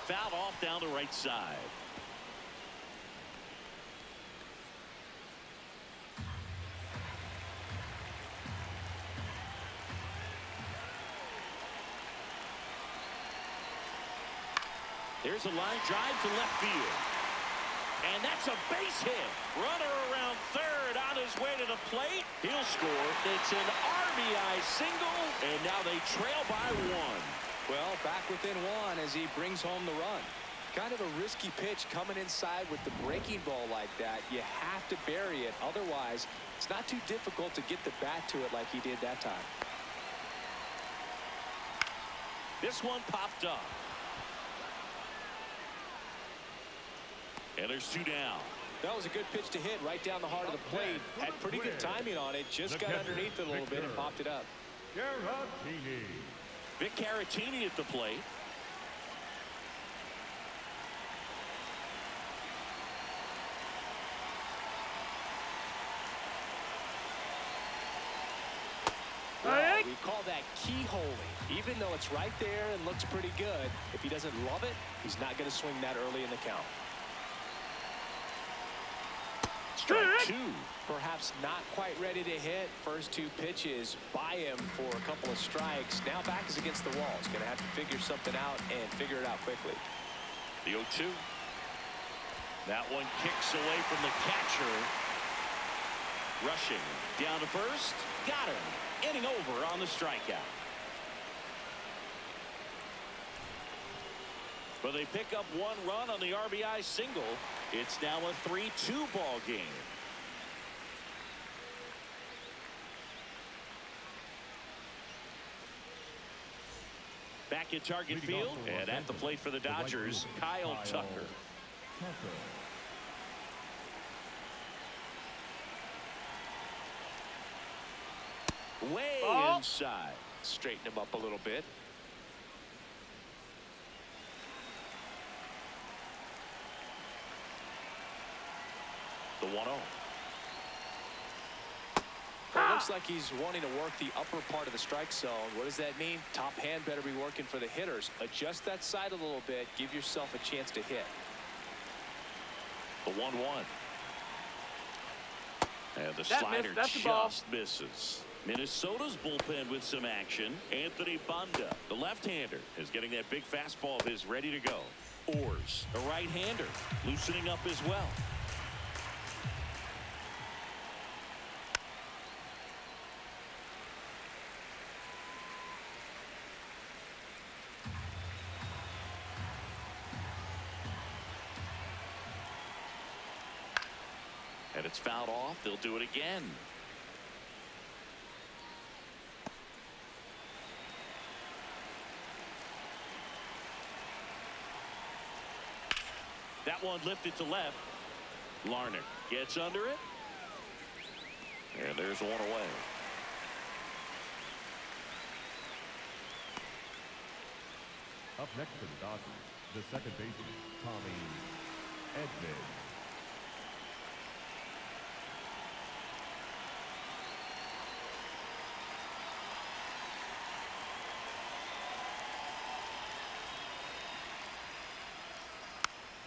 Fouled off down the right side. There's a line drive to left field. And that's a base hit. Runner around third on his way to the plate. He'll score. It's an RBI single. And now they trail by 1. Well, back within 1 as he brings home the run. Kind of a risky pitch coming inside with the breaking ball like that. You have to bury it. Otherwise, it's not too difficult to get the bat to it like he did that time. This one popped up. And there's 2 down. That was a good pitch to hit right down the heart of the plate. Had pretty good timing on it. Just got underneath it a little bit and popped it up. Caratini. Vic Caratini at the plate. Well, we call that keyholing. Even though it's right there and looks pretty good, if he doesn't love it, he's not going to swing that early in the count. Strike 2. Perhaps not quite ready to hit. First 2 pitches by him for a couple of strikes. Now back is against the wall. He's going to have to figure something out and figure it out quickly. The 0-2. That one kicks away from the catcher. Rushing down to first. Got him. Inning over on the strikeout. But they pick up 1 run on the RBI single. It's now a 3-2 ball game. Back at target field and at the plate for the Dodgers, Kyle Tucker. Way inside. Straighten him up a little bit. The 1-0. Well, it looks like he's wanting to work the upper part of the strike zone. What does that mean? Top hand better be working for the hitters. Adjust that side a little bit. Give yourself a chance to hit. The 1-1. And the slider just misses. Minnesota's bullpen with some action. Anthony Banda, the left-hander, is getting that big fastball of his ready to go. Orrs, the right-hander, loosening up as well. And it's fouled off. They'll do it again. That one lifted to left. Larnach gets under it. And there's 1 away. Up next for the Dodgers, the second baseman, Tommy Edman.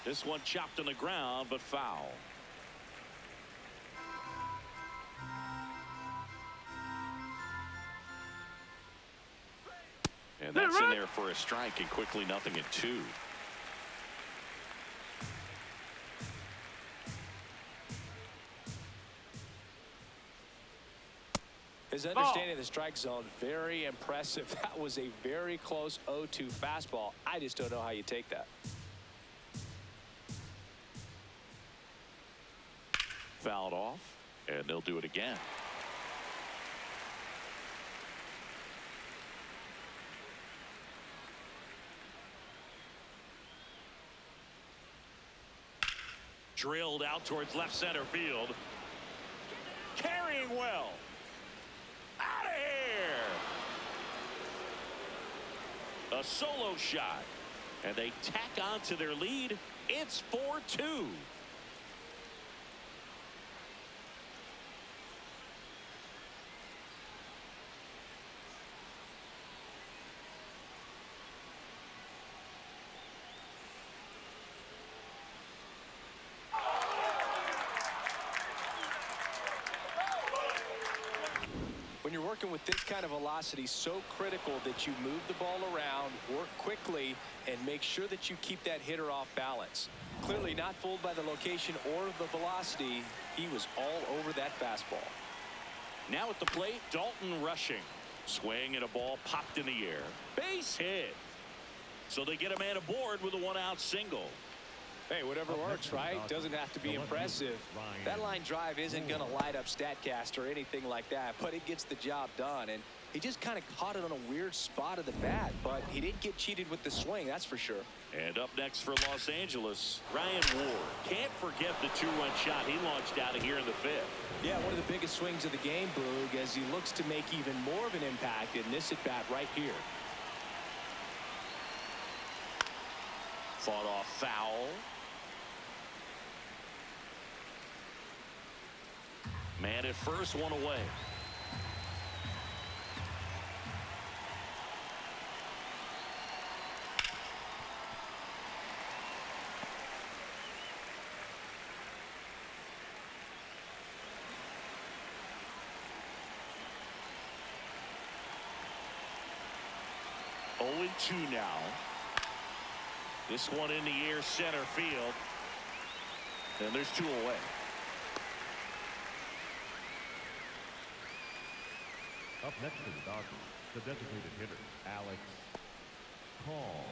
This one chopped on the ground, but foul. And that's in there for a strike, and quickly 0-2. His understanding of the strike zone, very impressive. That was a very close 0-2 fastball. I just don't know how you take that. Fouled off, and they'll do it again. Drilled out towards left center field. Carrying well. Out of here. A solo shot. And they tack on to their lead. It's 4-2. When you're working with this kind of velocity, so critical that you move the ball around, work quickly, and make sure that you keep that hitter off balance. Clearly not fooled by the location or the velocity. He was all over that fastball. Now at the plate, Dalton rushing. Swing and a ball popped in the air. Base hit. So they get a man aboard with a one-out single. Hey, whatever works, right? Doesn't have to be impressive. That line drive isn't going to light up StatCast or anything like that, but it gets the job done. And he just kind of caught it on a weird spot of the bat, but he didn't get cheated with the swing, that's for sure. And up next for Los Angeles, Ryan Ward. Can't forget the two-run shot he launched out of here in the fifth. Yeah, one of the biggest swings of the game, Boog, as he looks to make even more of an impact in this at-bat right here. Fought off foul. Man at first, one away. Only 2 now. This one in the air, center field. And there's 2 away. Up next for the Dodgers, the designated hitter, Alex Call.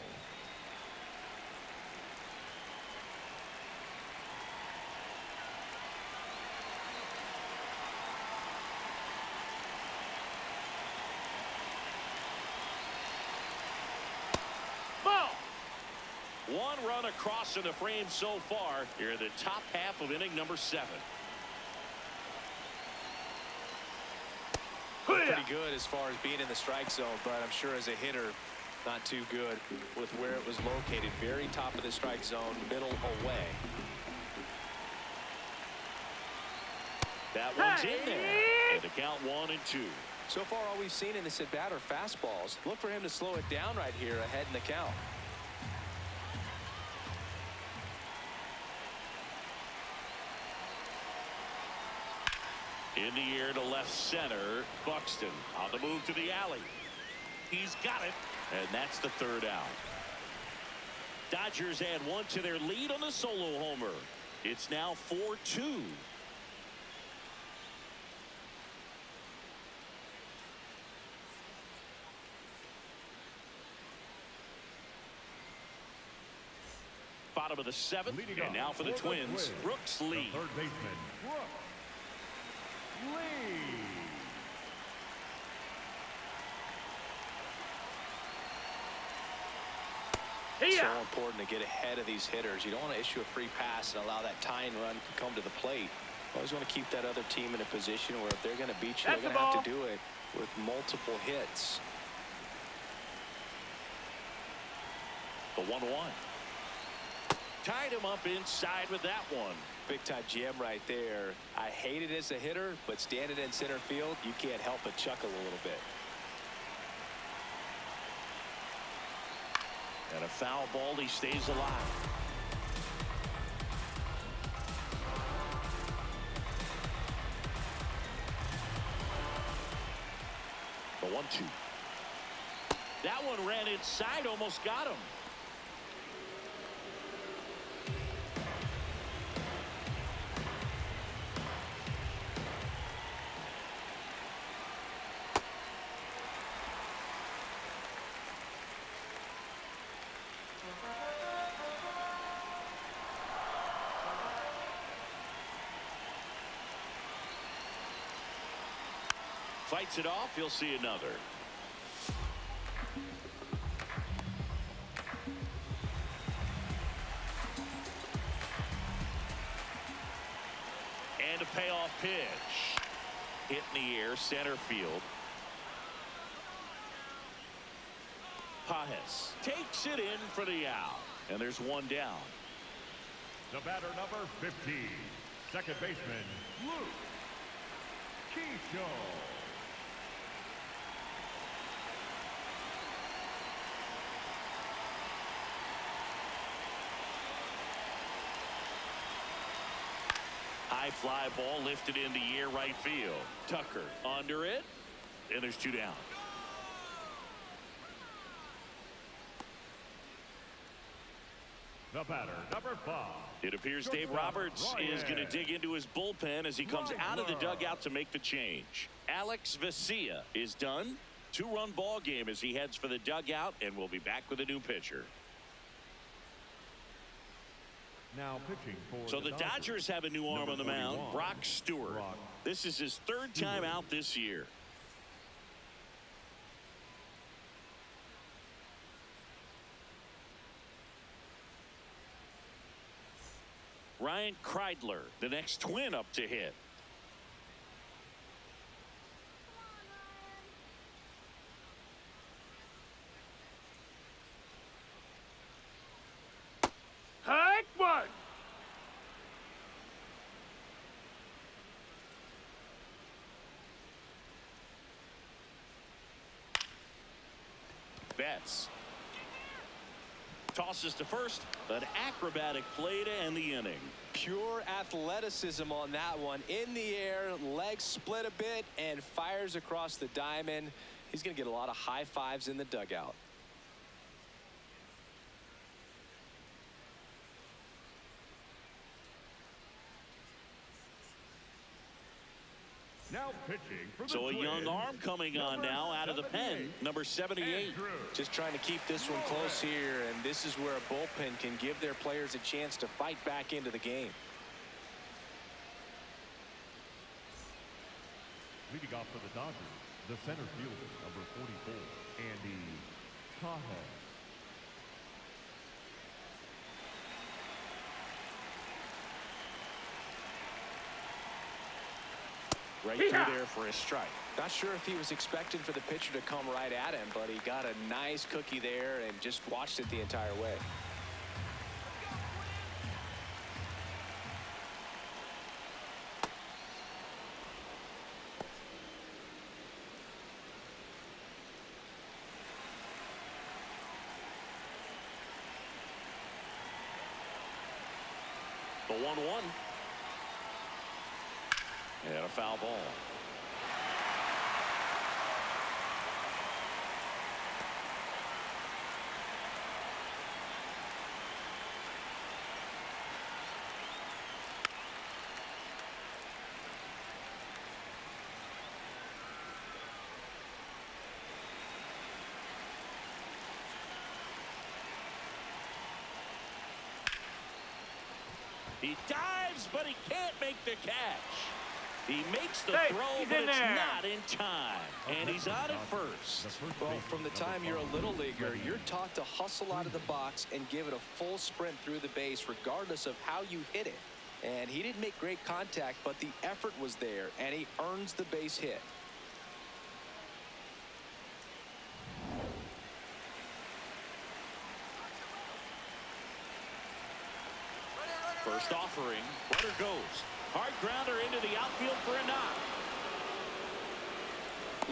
Ball. 1 run across in the frame so far here in the top half of inning number 7. Pretty good as far as being in the strike zone, but I'm sure as a hitter, not too good with where it was located. Very top of the strike zone, middle away. That one's in there. And the count 1-2. So far, all we've seen in this at-bat are fastballs. Look for him to slow it down right here ahead in the count. In the air to left center. Buxton on the move to the alley. He's got it. And that's the 3rd out. Dodgers add 1 to their lead on the solo homer. It's now 4-2. Bottom of the 7th. Leading And now for the Twins, Brooks Lee. The third baseman, Brooks Lee. So important to get ahead of these hitters. You don't want to issue a free pass and allow that tying run to come to the plate. You always want to keep that other team in a position where if they're going to beat you, That's they're going to have to do it with multiple hits. The 1-1. Tied him up inside with that one. Big time jam right there. I hate it as a hitter, but standing in center field, you can't help but chuckle a little bit. And a foul ball, he stays alive. The 1-2. That one ran inside, almost got him. Fights it off. He'll see another. And a payoff pitch. Hit in the air, center field. Pajes takes it in for the out. And there's one down. The batter, number 15, second baseman, Luke Keyshaw. High fly ball lifted in the air, right field. Tucker under it, and there's two down. The batter, number 5. It appears Dave Roberts is going to dig into his bullpen as he comes out of the dugout to make the change. Alex Vesia is done. 2-run ball game as he heads for the dugout, and we'll be back with a new pitcher. Now pitching for So the Dodgers have a new arm on the mound, Brock Stewart. This is his third time out this year. Ryan Kreidler, the next twin up to hit. Hike one. Betts tosses to first. An acrobatic play to end the inning. Pure athleticism on that one. In the air, legs split a bit, and fires across the diamond. He's going to get a lot of high fives in the dugout. Now pitching for the So a young Twins, arm coming on now out of the pen, number 78. Andrew. Just trying to keep this one close here, and this is where a bullpen can give their players a chance to fight back into the game. Leading off for the Dodgers, the center fielder, number 44, Andy Pajes. Right through there for a strike. Not sure if he was expecting for the pitcher to come right at him, but he got a nice cookie there and just watched it the entire way. The 1-1. And a foul ball. He dives, but he can't make the catch. He makes the throw, but it's not in time. And he's on at first. Well, from the time you're a little leaguer, you're taught to hustle out of the box and give it a full sprint through the base, regardless of how you hit it. And he didn't make great contact, but the effort was there, and he earns the base hit. First offering. Runner goes. Hard grounder into the outfield for a knock.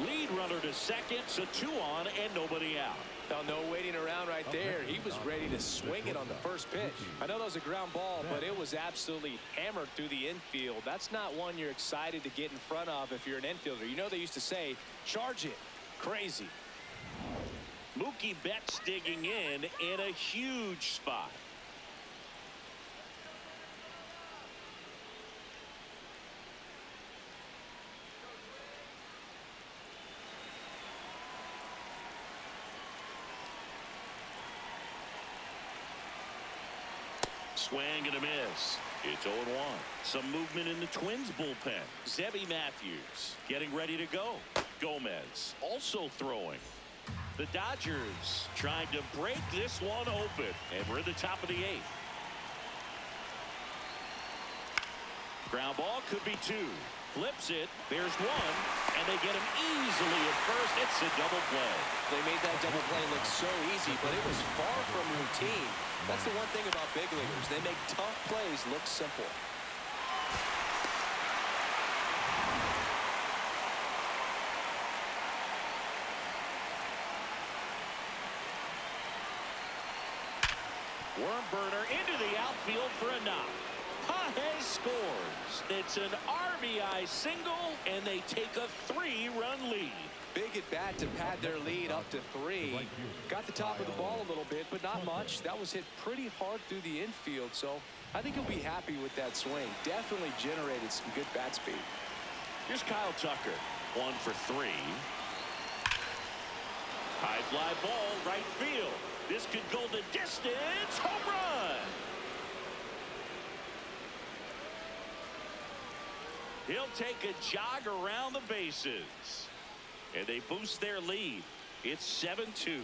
Lead runner to second, so 2 on and nobody out. Now, no waiting around right there. He was ready to swing it on the first pitch. I know that was a ground ball, but it was absolutely hammered through the infield. That's not one you're excited to get in front of if you're an infielder. You know they used to say, charge it. Crazy. Mookie Betts digging in a huge spot. Swing and a miss. It's 0-1. Some movement in the Twins bullpen. Zebby Matthews getting ready to go. Gomez also throwing. The Dodgers trying to break this one open. And we're at the top of the 8th. Ground ball could be 2. Flips it. There's 1. And they get him easily at first. It's a double play. They made that double play look so easy, but it was far from routine. That's the one thing about big leaguers. They make tough plays look simple. Worm burner into the outfield for a knock. Pages scores. It's an RBI single, and they take a 3-run lead. Big at bat to pad their lead up to 3. Got the top of the ball a little bit, but not much. That was hit pretty hard through the infield, so I think he'll be happy with that swing. Definitely generated some good bat speed. Here's Kyle Tucker. 1 for 3. High fly ball, right field. This could go the distance. Home run. He'll take a jog around the bases. And they boost their lead. It's 7-2.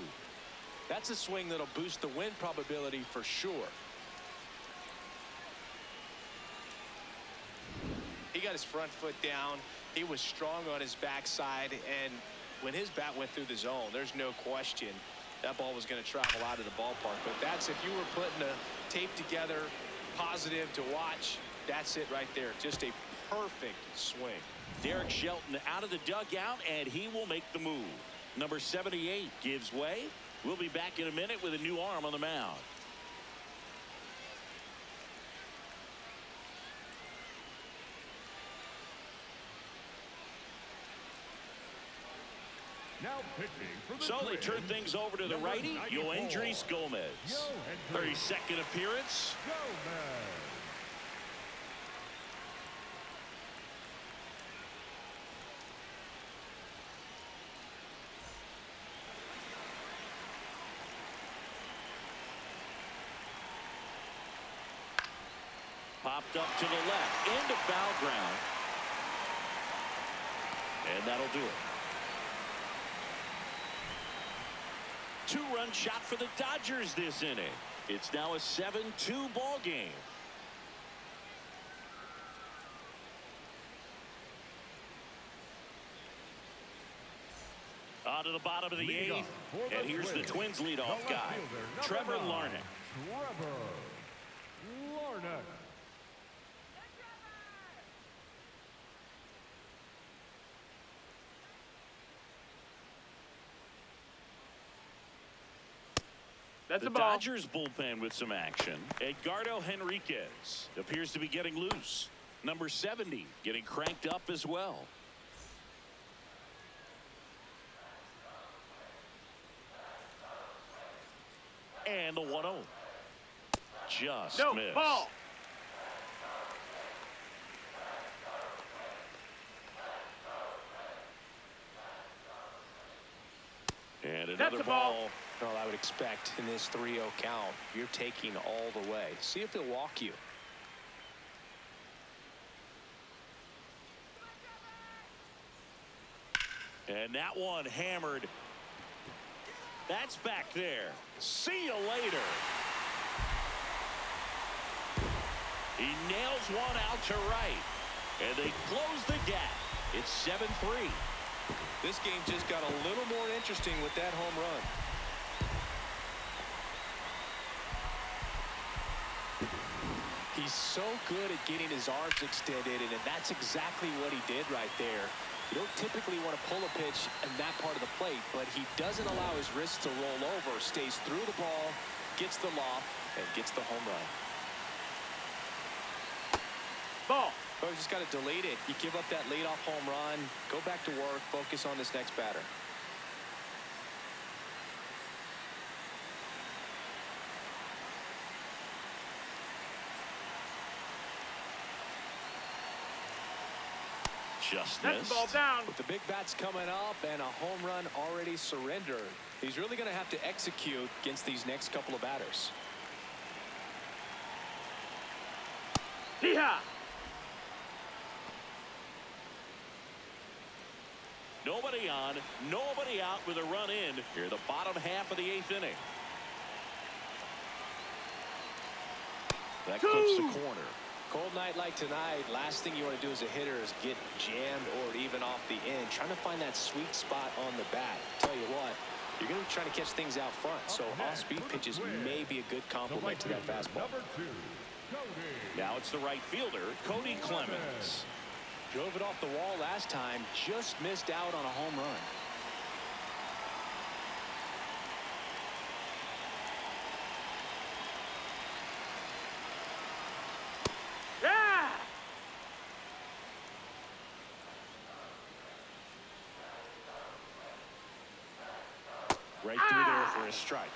That's a swing that'll boost the win probability for sure. He got his front foot down. He was strong on his backside, and when his bat went through the zone, there's no question that ball was going to travel out of the ballpark. But that's, if you were putting a tape together, positive to watch, that's it right there. Just a perfect swing. Derek Shelton out of the dugout, and he will make the move. Number 78 gives way. We'll be back in a minute with a new arm on the mound. Now pitching for the So they Twins, turn things over to the number righty, 94, Yoendrys Gomez. 32nd appearance. Gomez. Popped up to the left into foul ground. And that'll do it. 2-run shot for the Dodgers this inning. It's now a 7-2 ball game. On to the bottom of the 8th. And here's the Twins leadoff guy, Trevor Larnach. Trevor Larnach. That's The a ball. Dodgers bullpen with some action. Edgardo Henriquez appears to be getting loose. Number 70 getting cranked up as well. And the 1-0. Just No, missed. ball. And That's another a ball. ball. Well, I would expect in this 3-0 count, you're taking all the way. See if they'll walk you. And that one hammered. That's back there. See you later. He nails one out to right. And they close the gap. It's 7-3. This game just got a little more interesting with that home run. He's He's so good at getting his arms extended, and that's exactly what he did right there. You don't typically want to pull a pitch in that part of the plate, but he doesn't allow his wrists to roll over, stays through the ball, gets the loft, and gets the home run. Ball. Oh, you just got to delete it. You give up that leadoff home run, go back to work, focus on this next batter. Just That's missed. the ball down. With the big bats coming up and a home run already surrendered, he's really going to have to execute against these next couple of batters. Hee-haw. Nobody on, nobody out with a run in here, the bottom half of the 8th inning. That clips the corner. Cold night like tonight, last thing you want to do as a hitter is get jammed or even off the end. Trying to find that sweet spot on the bat. Tell you what, you're going to be trying to catch things out front, so off-speed pitches may be a good complement to that fastball. Number 2, Cody. Now it's the right fielder, Cody Clemens. Drove it off the wall last time, just missed out on a home run. Yeah. Right through there for a strike.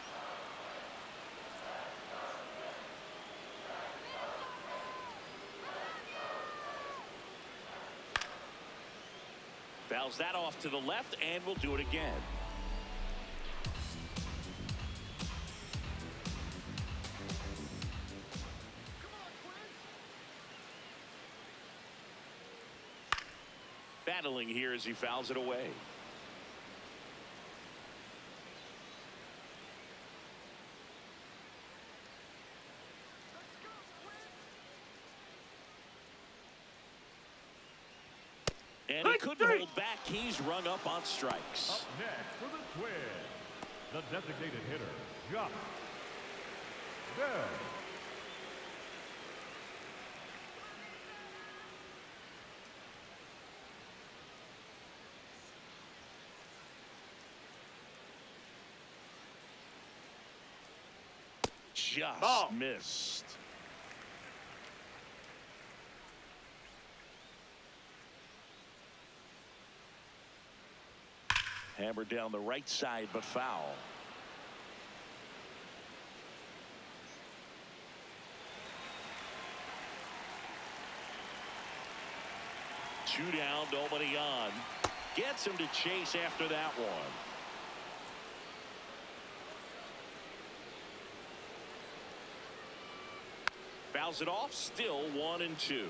Fouls that off to the left, and we'll do it again. Battling here as he fouls it away. And he couldn't hold back. He's rung up on strikes. Up next for the Twins, the designated hitter, Josh Bell. Just Ball. missed. Hammered down the right side, but foul. Two down, nobody on. Gets him to chase after that one. Fouls it off, still 1-2.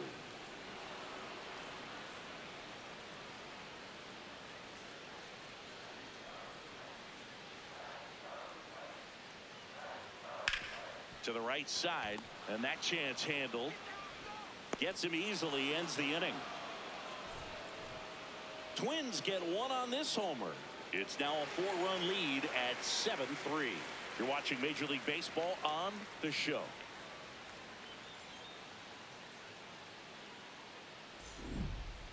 To the right side, and that chance handled. Gets him easily, ends the inning. Twins get one on this homer. It's now a 4-run lead at 7-3. You're watching Major League Baseball on The Show.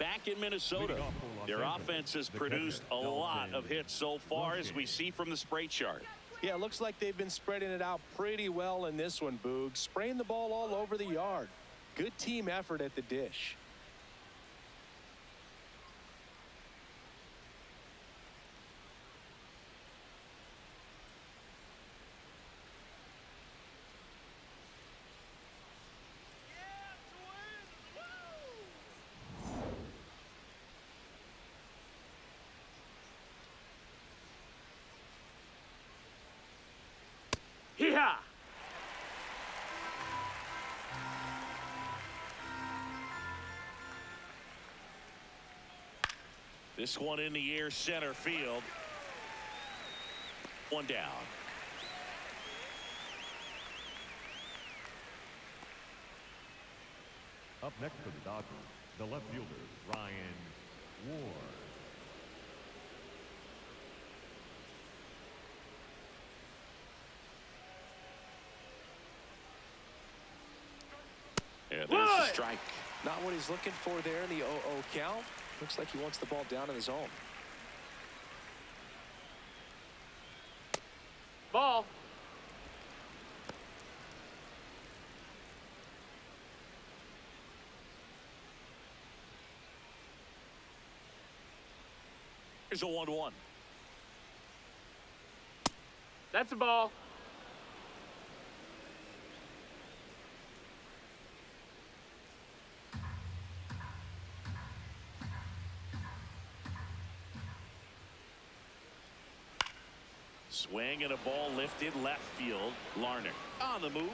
Back in Minnesota, their offense has produced a lot of hits so far, as we see from the spray chart. Yeah, it looks like they've been spreading it out pretty well in this one, Boog. Spraying the ball all over the yard. Good team effort at the dish. Hee-haw. This one in the air, center field. One down. Up next for the Dodgers, the left fielder, Ryan Ward. strike. Not what he's looking for there in the 0-0 count. Looks like he wants the ball down in the zone. Ball. Here's a 1-1. That's a ball. Swing and a ball lifted left field. Larnach on the move.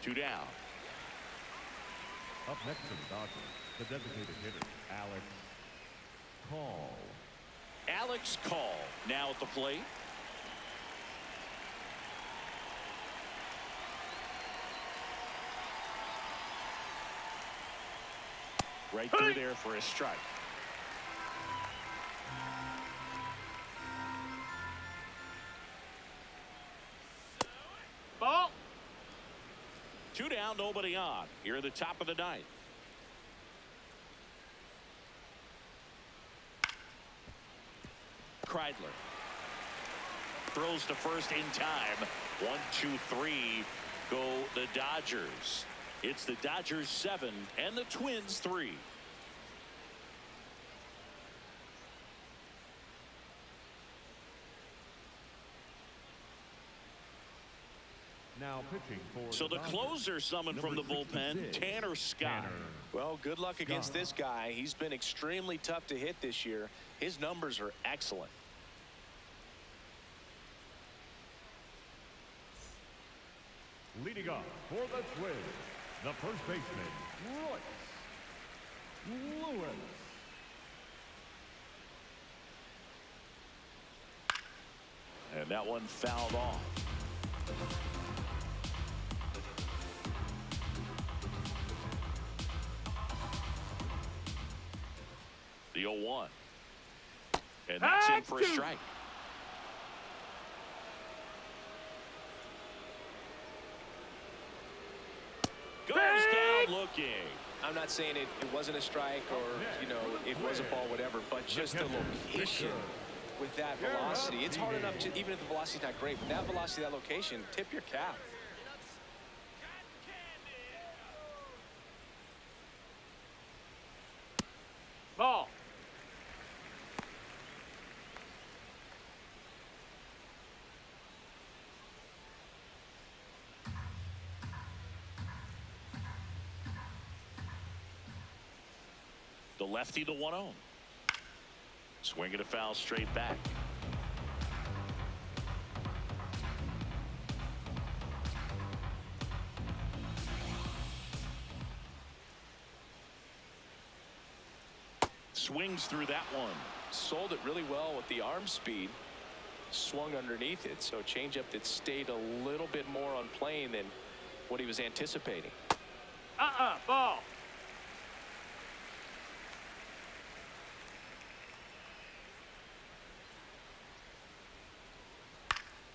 2 down. Up next for the Dodgers, the designated hitter, Alex Call. Alex Call now at the plate. Right through there for a strike. Ball. 2 down, nobody on. Here at the top of the 9th. Kreidler throws to first in time. 1, 2, 3 go the Dodgers. It's the Dodgers 7 and the Twins 3. Now pitching for So the Dodgers, closer summoned from the bullpen, 66, Tanner Scott. Well, good luck against this guy. He's been extremely tough to hit this year. His numbers are excellent. Leading off for the Twins, the first baseman, Royce Lewis. And that one fouled off. The 0-1. And that's in for a strike. Goes down looking. I'm not saying it wasn't a strike or, you know, it was a ball, whatever, but just the location with that velocity. It's hard enough to, even if the velocity's not great, with that velocity, that location, tip your cap. Ball. The lefty, the 1-0. Swinging a foul straight back. Swings through that one. Sold it really well with the arm speed. Swung underneath it, so changeup that stayed a little bit more on plane than what he was anticipating. Ball.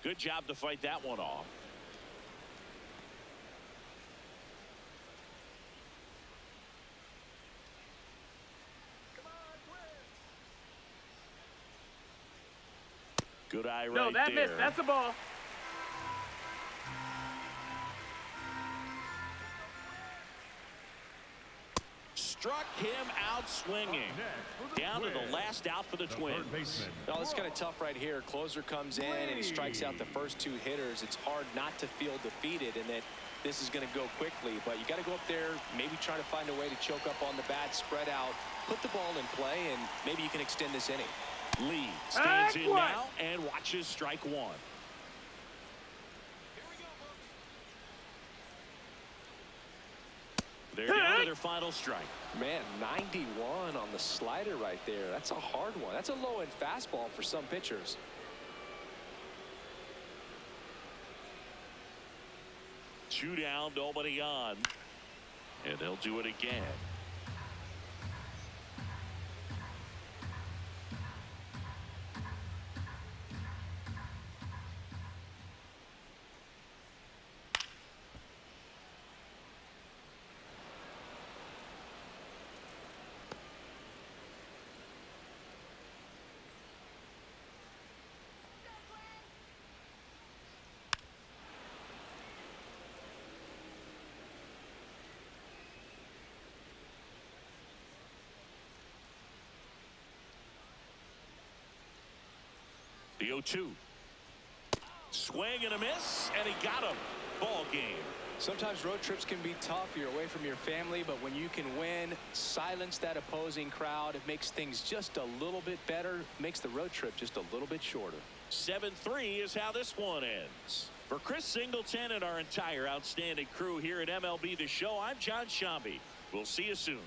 Good job to fight that one off. Good eye right there. No, that missed. That's a ball. Struck him out swinging. Down to the last out for the Twins. Well, it's kind of tough right here. Closer comes in and he strikes out the first 2 hitters. It's hard not to feel defeated and that this is going to go quickly. But you got to go up there, maybe try to find a way to choke up on the bat, spread out, put the ball in play, and maybe you can extend this inning. Lee stands in now and watches strike 1. They're down to their final strike. Man, 91 on the slider right there. That's a hard one. That's a low-end fastball for some pitchers. Two down, nobody on. And they'll do it again. 0-2. Swing and a miss, and he got him. Ball game. Sometimes road trips can be tough. You're away from your family, but when you can win, silence that opposing crowd, it makes things just a little bit better, makes the road trip just a little bit shorter. 7-3 is how this one ends. For Chris Singleton and our entire outstanding crew here at MLB The Show, I'm John Shambi. We'll see you soon.